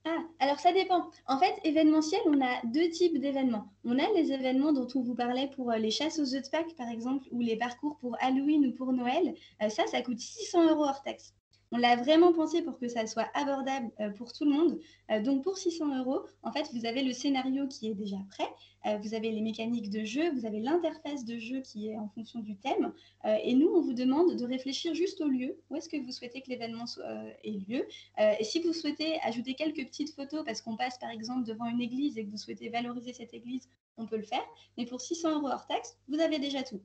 Ah, alors ça dépend. En fait, événementiel, on a 2 types d'événements. On a les événements dont on vous parlait pour les chasses aux œufs de Pâques, par exemple, ou les parcours pour Halloween ou pour Noël. Ça coûte 600 € hors taxe. On l'a vraiment pensé pour que ça soit abordable pour tout le monde. Donc pour 600 €, en fait, vous avez le scénario qui est déjà prêt, vous avez les mécaniques de jeu, vous avez l'interface de jeu qui est en fonction du thème. Et nous, on vous demande de réfléchir juste au lieu. Où est-ce que vous souhaitez que l'événement ait lieu? Et si vous souhaitez ajouter quelques petites photos, parce qu'on passe par exemple devant une église et que vous souhaitez valoriser cette église, on peut le faire. Mais pour 600 € hors taxe, vous avez déjà tout.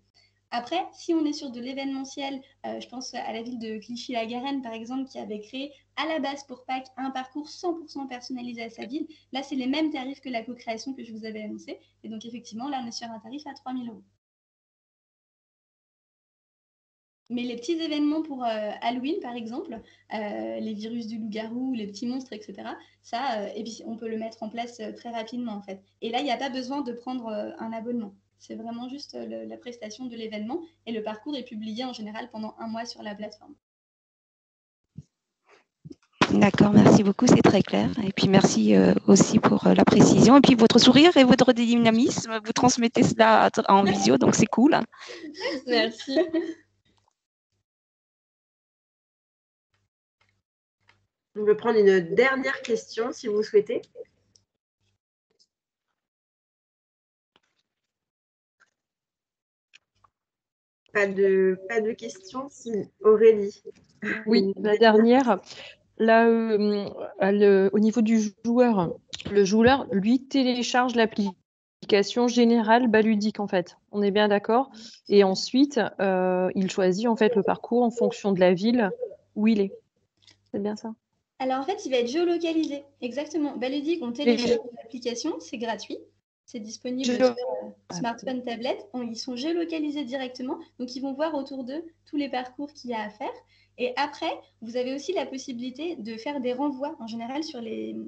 Après, si on est sur de l'événementiel, je pense à la ville de Clichy-la-Garenne, par exemple, qui avait créé à la base pour Pâques un parcours 100% personnalisé à sa ville. Là, c'est les mêmes tarifs que la co-création que je vous avais annoncé. Et donc, effectivement, là, on est sur un tarif à 3 000 €. Mais les petits événements pour Halloween, par exemple, les virus du loup-garou, les petits monstres, etc., ça, et puis on peut le mettre en place très rapidement, en fait. Et là, il n'y a pas besoin de prendre un abonnement. C'est vraiment juste la prestation de l'événement. Et le parcours est publié en général pendant 1 mois sur la plateforme. D'accord, merci beaucoup, c'est très clair. Et puis merci aussi pour la précision. Et puis votre sourire et votre dynamisme, vous transmettez cela en visio, donc c'est cool. Merci. On peut prendre une dernière question si vous souhaitez. Pas de questions, si Aurélie. Oui, la dernière. Là, au niveau du joueur, le joueur, lui, télécharge l'application générale Baludique, en fait. On est bien d'accord. Et ensuite, il choisit, en fait, le parcours en fonction de la ville où il est. C'est bien ça? Alors, en fait, il va être géolocalisé. Exactement. Baludique, on télécharge l'application, c'est gratuit. C'est disponible sur smartphone, tablette. Ils sont géolocalisés directement. Donc, ils vont voir autour d'eux tous les parcours qu'il y a à faire. Et après, vous avez aussi la possibilité de faire des renvois en général sur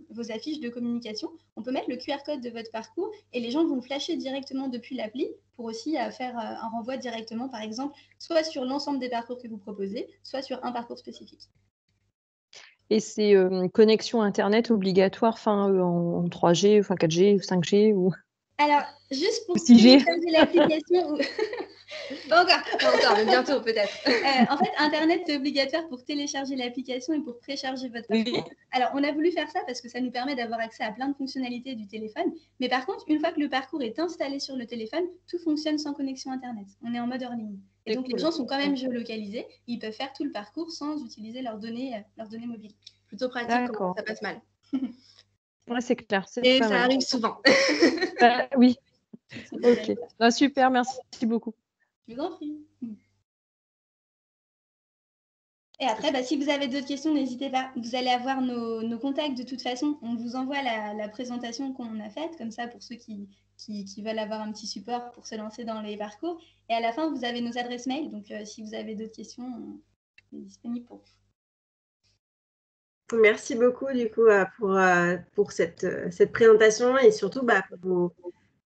vos affiches de communication. On peut mettre le QR code de votre parcours et les gens vont le flasher directement depuis l'appli pour aussi faire un renvoi directement, par exemple, soit sur l'ensemble des parcours que vous proposez, soit sur un parcours spécifique. Et c'est connexion Internet obligatoire en 3G, 4G ou 5G ou... Alors, juste pour 6G. télécharger l'application... Pas encore, mais bientôt peut-être. En fait, Internet, c'est obligatoire pour télécharger l'application et pour précharger votre parcours. Alors, on a voulu faire ça parce que ça nous permet d'avoir accès à plein de fonctionnalités du téléphone. Mais par contre, une fois que le parcours est installé sur le téléphone, tout fonctionne sans connexion Internet. On est en mode hors ligne. Et donc, les gens sont quand même géolocalisés. Ils peuvent faire tout le parcours sans utiliser leurs données mobiles. Plutôt pratique quand ça passe mal. Ouais, c'est clair. Et ça arrive souvent. Oui. Ok. Super, merci beaucoup. Je vous en prie. Et après, si vous avez d'autres questions, n'hésitez pas. Vous allez avoir nos contacts de toute façon. On vous envoie la présentation qu'on a faite, comme ça pour ceux qui veulent avoir un petit support pour se lancer dans les parcours. Et à la fin, vous avez nos adresses mail. Donc, si vous avez d'autres questions, on est disponible pour vous. Merci beaucoup du coup pour cette présentation et surtout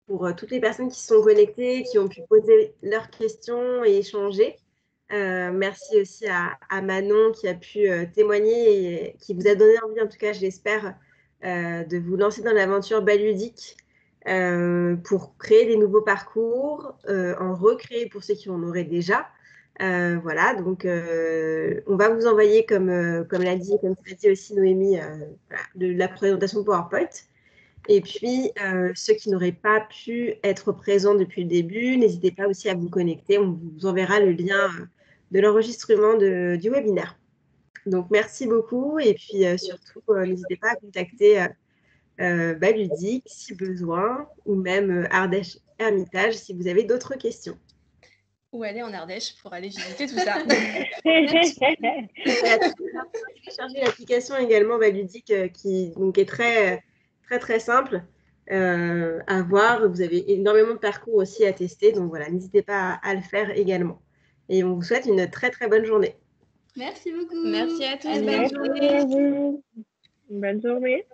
pour toutes les personnes qui sont connectées, qui ont pu poser leurs questions et échanger. Merci aussi à Manon qui a pu témoigner et qui vous a donné envie, en tout cas je l'espère, de vous lancer dans l'aventure Baludique pour créer des nouveaux parcours, en recréer pour ceux qui en auraient déjà. Voilà, donc on va vous envoyer, comme l'a dit aussi Noémie, de la présentation PowerPoint. Et puis, ceux qui n'auraient pas pu être présents depuis le début, n'hésitez pas aussi à vous connecter. On vous enverra le lien de l'enregistrement du webinaire. Donc, merci beaucoup. Et puis, surtout, n'hésitez pas à contacter Baludique si besoin, ou même Ardèche Hermitage si vous avez d'autres questions. Ou aller en Ardèche pour aller visiter tout ça. Télécharger l'application également Baludique qui donc est très, très, très simple à voir. Vous avez énormément de parcours aussi à tester. Donc voilà, n'hésitez pas à le faire également. Et on vous souhaite une très, très bonne journée. Merci beaucoup. Merci à tous. Bonne journée. Bonne journée.